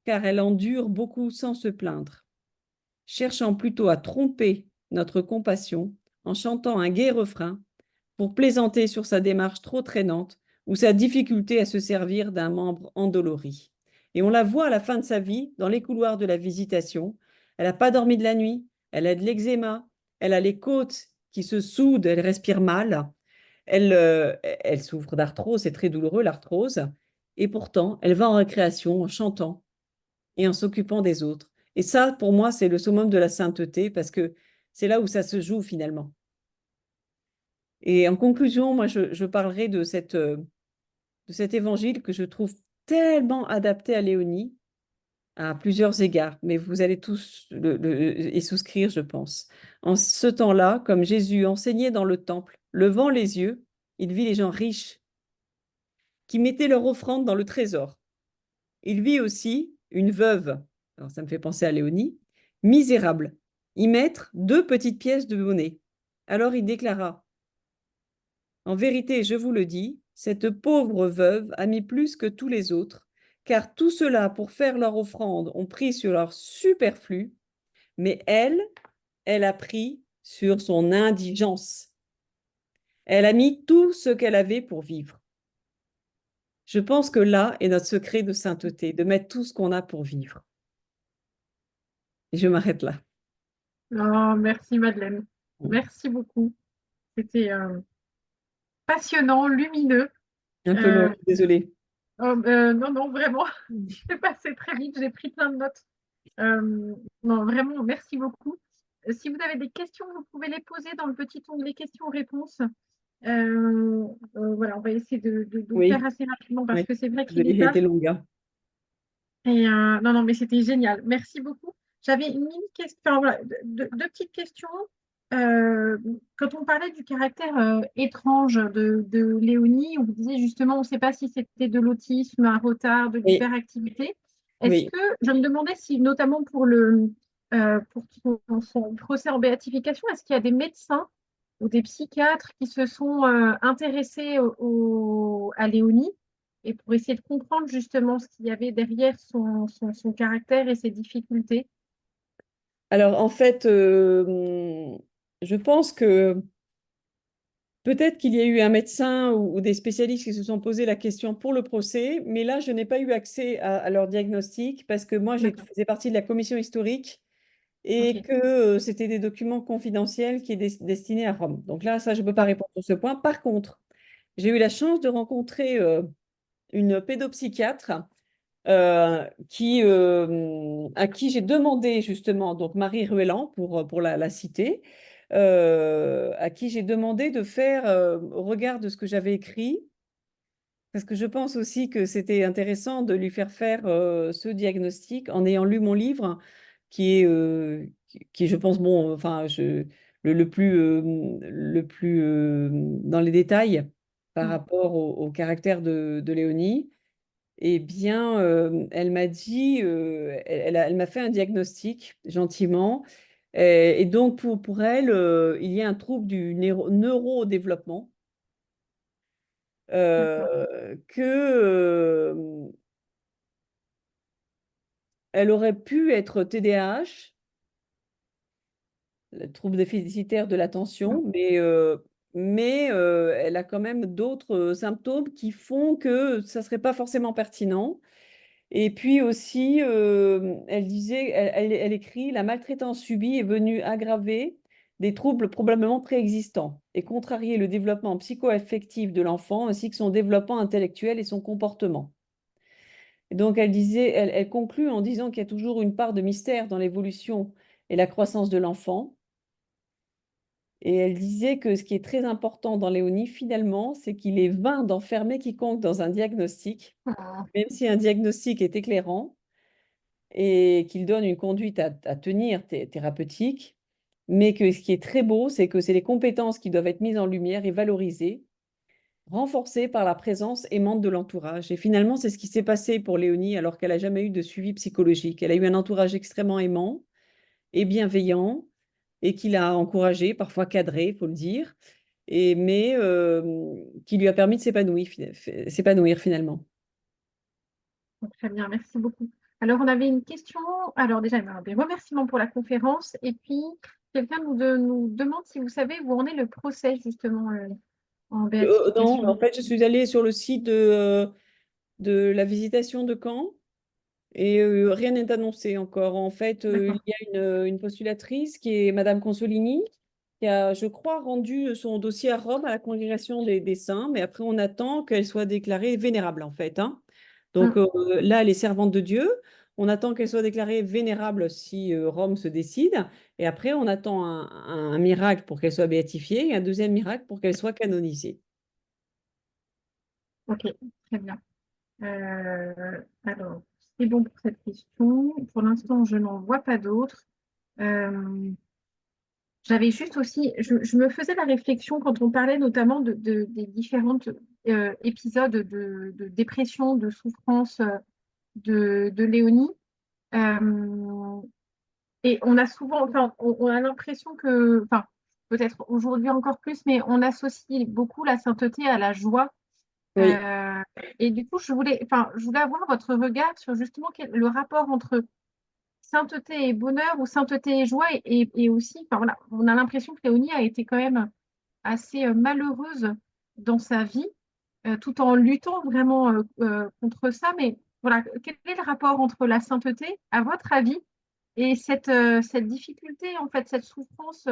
car elle endure beaucoup sans se plaindre, cherchant plutôt à tromper notre compassion en chantant un gai refrain pour plaisanter sur sa démarche trop traînante ou sa difficulté à se servir d'un membre endolori. Et on la voit à la fin de sa vie, dans les couloirs de la visitation. Elle n'a pas dormi de la nuit, elle a de l'eczéma, elle a les côtes qui se soudent, elle respire mal, elle souffre d'arthrose, c'est très douloureux l'arthrose, et pourtant, elle va en récréation en chantant et en s'occupant des autres. Et ça, pour moi, c'est le summum de la sainteté, parce que c'est là où ça se joue finalement. Et en conclusion, moi, je parlerai de cet évangile que je trouve tellement adapté à Léonie, à plusieurs égards, mais vous allez tous y souscrire, je pense. En ce temps-là, comme Jésus enseignait dans le temple, levant les yeux, il vit les gens riches qui mettaient leur offrande dans le trésor. Il vit aussi une veuve, alors ça me fait penser à Léonie, misérable, y mettre 2 petites pièces de monnaie. Alors il déclara, en vérité, je vous le dis, cette pauvre veuve a mis plus que tous les autres, car tout cela, pour faire leur offrande, ont pris sur leur superflu, mais elle a pris sur son indigence. Elle a mis tout ce qu'elle avait pour vivre. Je pense que là est notre secret de sainteté, de mettre tout ce qu'on a pour vivre. Et je m'arrête là. Oh, merci Madeleine. Merci beaucoup. C'était passionnant, lumineux. Un peu long, Euh, désolée. non, non, vraiment, c'est passé très vite. J'ai pris plein de notes. Non, vraiment, merci beaucoup. Si vous avez des questions, vous pouvez les poser dans le petit onglet questions-réponses. Voilà, on va essayer de le faire Oui, assez rapidement parce oui. que c'est vrai Vous qu'il avez est tard. été longue, hein. Et non, non, mais c'était génial. Merci beaucoup. J'avais une mini question, enfin, voilà, deux petites questions. Euh, Quand on parlait du caractère étrange de Léonie, on vous disait justement, on ne sait pas si c'était de l'autisme, un retard, de Oui, l'hyperactivité. Est-ce oui. que, je me demandais si, notamment pour son procès en béatification, est-ce qu'il y a des médecins ou des psychiatres qui se sont intéressés à Léonie et pour essayer de comprendre justement ce qu'il y avait derrière son caractère et ses difficultés. Alors, en fait, je pense que peut-être qu'il y a eu un médecin ou des spécialistes qui se sont posé la question pour le procès, mais là, je n'ai pas eu accès à leur diagnostic parce que moi, D'accord, faisais partie de la commission historique et ok. que c'était des documents confidentiels qui étaient destinés à Rome. Donc là, ça, je ne peux pas D'accord. répondre sur ce point. Par contre, j'ai eu la chance de rencontrer une pédopsychiatre à qui j'ai demandé justement, donc Marie Ruellan pour la citer, à qui j'ai demandé de faire, au regard de ce que j'avais écrit, parce que je pense aussi que c'était intéressant de lui faire faire ce diagnostic en ayant lu mon livre, qui est, je pense, bon, enfin, le plus dans les détails par Mm. rapport au caractère de Léonie. Eh bien, elle m'a dit, elle m'a fait un diagnostic gentiment. Et donc, pour elle, il y a un trouble du neurodéveloppement D'accord. que, elle aurait pu être TDAH, le trouble déficitaire de Mm. l'attention, mais elle a quand même d'autres symptômes qui font que ça ne serait pas forcément pertinent. Et puis aussi, elle disait, elle écrit, la maltraitance subie est venue aggraver des troubles probablement préexistants et contrarier le développement psycho-affectif de l'enfant ainsi que son développement intellectuel et son comportement. Et donc, elle disait, elle conclut en disant qu'il y a toujours une part de mystère dans l'évolution et la croissance de l'enfant. Et elle disait que ce qui est très important dans Léonie, finalement, c'est qu'il est vain d'enfermer quiconque dans un diagnostic, Mm. même si un diagnostic est éclairant et qu'il donne une conduite à tenir thérapeutique, mais que ce qui est très beau, c'est que c'est les compétences qui doivent être mises en lumière et valorisées, renforcées par la présence aimante de l'entourage. Et finalement, c'est ce qui s'est passé pour Léonie alors qu'elle n'a jamais eu de suivi psychologique. Elle a eu un entourage extrêmement aimant et bienveillant et qui l'a encouragée, parfois cadrée, il faut le dire, mais qui lui a permis de s'épanouir finalement. Très bien, merci beaucoup. Alors, on avait une question. Alors, déjà, des remerciements pour la conférence. Et puis, quelqu'un nous demande si vous savez où en est le procès, justement, en Non, béatification. en fait, je suis allée sur le site de la visitation de Caen. Et rien n'est annoncé encore. En fait, il D'accord. y a une postulatrice qui est Madame Consolini, qui a, je crois, rendu son dossier à Rome à la Congrégation des Saints, mais après, on attend qu'elle soit déclarée vénérable, en fait, hein. Donc Mm. là, elle est servante de Dieu. On attend qu'elle soit déclarée vénérable si Rome se décide. Et après, on attend un miracle pour qu'elle soit béatifiée et un deuxième miracle pour qu'elle soit canonisée. Ok, très bien. Alors, C'est bon pour cette question. Pour l'instant, je n'en vois pas d'autres. Euh, J'avais juste aussi, je me faisais la réflexion quand on parlait notamment des différentes épisodes de dépression, de souffrance de Léonie. Euh, et on a souvent, enfin, on a l'impression que, enfin, peut-être aujourd'hui encore plus, mais on associe beaucoup la sainteté à la joie. Oui. Euh, et du coup, je voulais avoir votre regard sur justement le rapport entre sainteté et bonheur ou sainteté et joie et aussi, enfin, voilà, on a l'impression que Léonie a été quand même assez malheureuse dans sa vie, tout en luttant vraiment contre ça. Mais voilà, quel est le rapport entre la sainteté, à votre avis, et cette difficulté, en fait, cette souffrance,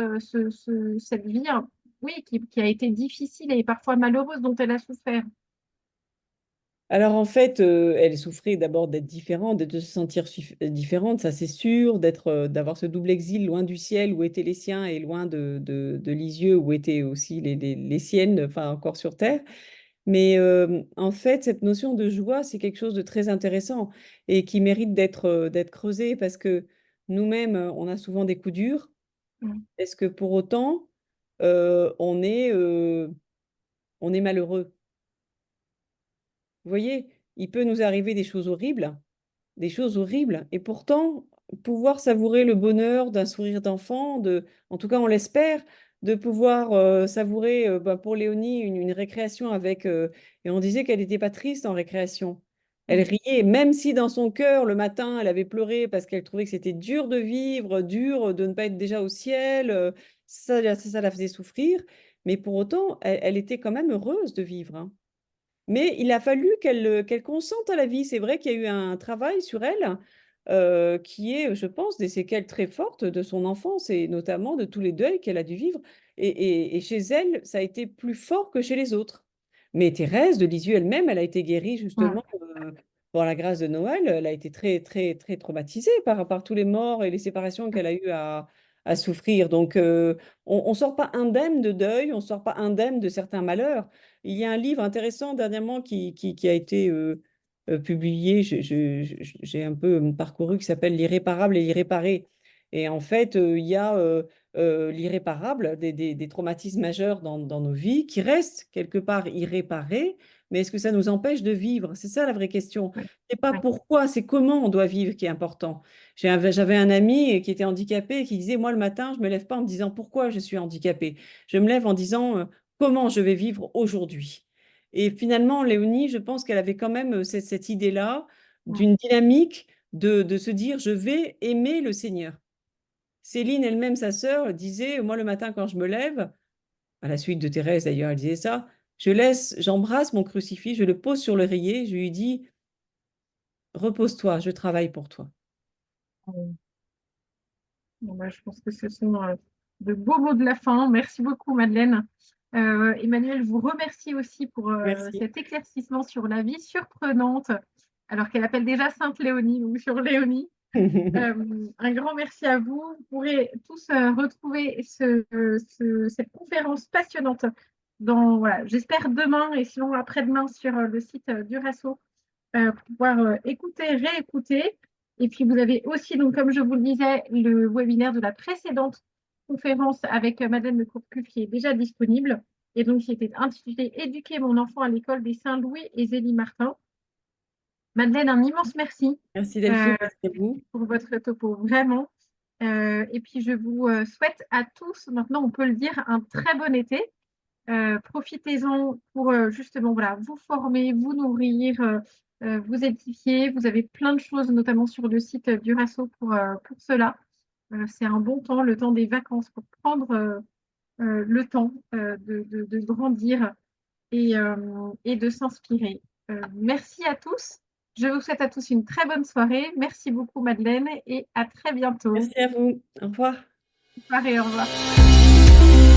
cette vie, hein, oui, qui a été difficile et parfois malheureuse dont elle a souffert? Alors en fait, elle souffrait d'abord d'être différente, de se sentir différente, ça c'est sûr, d'avoir ce double exil loin du ciel où étaient les siens et loin de Lisieux où étaient aussi les siennes, enfin encore sur terre. Mais en fait, cette notion de joie, c'est quelque chose de très intéressant et qui mérite d'être creusé parce que nous-mêmes, on a souvent des coups durs. Mm. Est-ce que pour autant, on est malheureux? Vous voyez, il peut nous arriver des choses horribles, et pourtant pouvoir savourer le bonheur d'un sourire d'enfant, en tout cas on l'espère, de pouvoir savourer pour Léonie une récréation et on disait qu'elle n'était pas triste en récréation. Elle Mm. riait, même si dans son cœur, le matin, elle avait pleuré parce qu'elle trouvait que c'était dur de vivre, dur de ne pas être déjà au ciel, ça la faisait souffrir, mais pour autant, elle était quand même heureuse de vivre, hein. Mais il a fallu qu'elle consente à la vie. C'est vrai qu'il y a eu un travail sur elle qui est, je pense, des séquelles très fortes de son enfance et notamment de tous les deuils qu'elle a dû vivre. Et chez elle, ça a été plus fort que chez les autres. Mais Thérèse de Lisieux elle-même, elle a été guérie Mm. justement par la grâce de Noël. Elle a été très, très, très traumatisée par tous les morts et les séparations qu'elle a eu à souffrir. Donc, on ne sort pas indemne de deuil, on ne sort pas indemne de certains malheurs. Il y a un livre intéressant dernièrement qui a été publié, j'ai un peu parcouru, qui s'appelle L'irréparable et l'irréparé. Et en fait, il y a l'irréparable, des traumatismes majeurs dans nos vies qui restent quelque part irréparés, mais est-ce que ça nous empêche de vivre? C'est ça la vraie question. Oui, C'est pas oui, pourquoi, c'est comment on doit vivre qui est important. J'avais un ami qui était handicapé et qui disait, moi le matin, je me lève pas en me disant pourquoi je suis handicapé. Je me lève en disant comment je vais vivre aujourd'hui. Et finalement, Léonie, je pense qu'elle avait quand même cette idée-là mm, d'une dynamique de se dire, je vais aimer le Seigneur. Céline elle-même, sa sœur, disait, moi le matin quand je me lève, à la suite de Thérèse d'ailleurs, elle disait ça, j'embrasse mon crucifix, je le pose sur l'oreiller, je lui dis, repose-toi, je travaille pour toi. mm. Bon, bah, je pense que ce sont de beaux mots de la fin. Merci beaucoup, Madeleine. Emmanuel vous remercie aussi pour Merci. cet éclaircissement sur la vie surprenante, alors qu'elle appelle déjà Sainte Léonie ou sur Léonie. Un grand merci à vous. Vous pourrez tous retrouver cette conférence passionnante voilà, j'espère demain et sinon après-demain sur le site du RASO pour pouvoir écouter, réécouter. Et puis vous avez aussi, donc, comme je vous le disais, le webinaire de la précédente conférence avec Madeleine de Courcul qui est déjà disponible et donc qui était intitulé Éduquer mon enfant à l'école des Saint-Louis et Zélie Martin. Madeleine, un immense merci Merci Delphine, euh, merci à vous. pour votre topo, vraiment. Et puis je vous souhaite à tous, maintenant on peut le dire, un très bon été. Profitez-en pour justement voilà, vous former, vous nourrir, vous édifier. Vous avez plein de choses, notamment sur le site du RASO pour cela. C'est un bon temps, le temps des vacances, pour prendre le temps de grandir et de s'inspirer. Merci à tous. Je vous souhaite à tous une très bonne soirée. Merci beaucoup, Madeleine, et à très bientôt. Merci à vous. Au revoir. Bonne soirée, au revoir.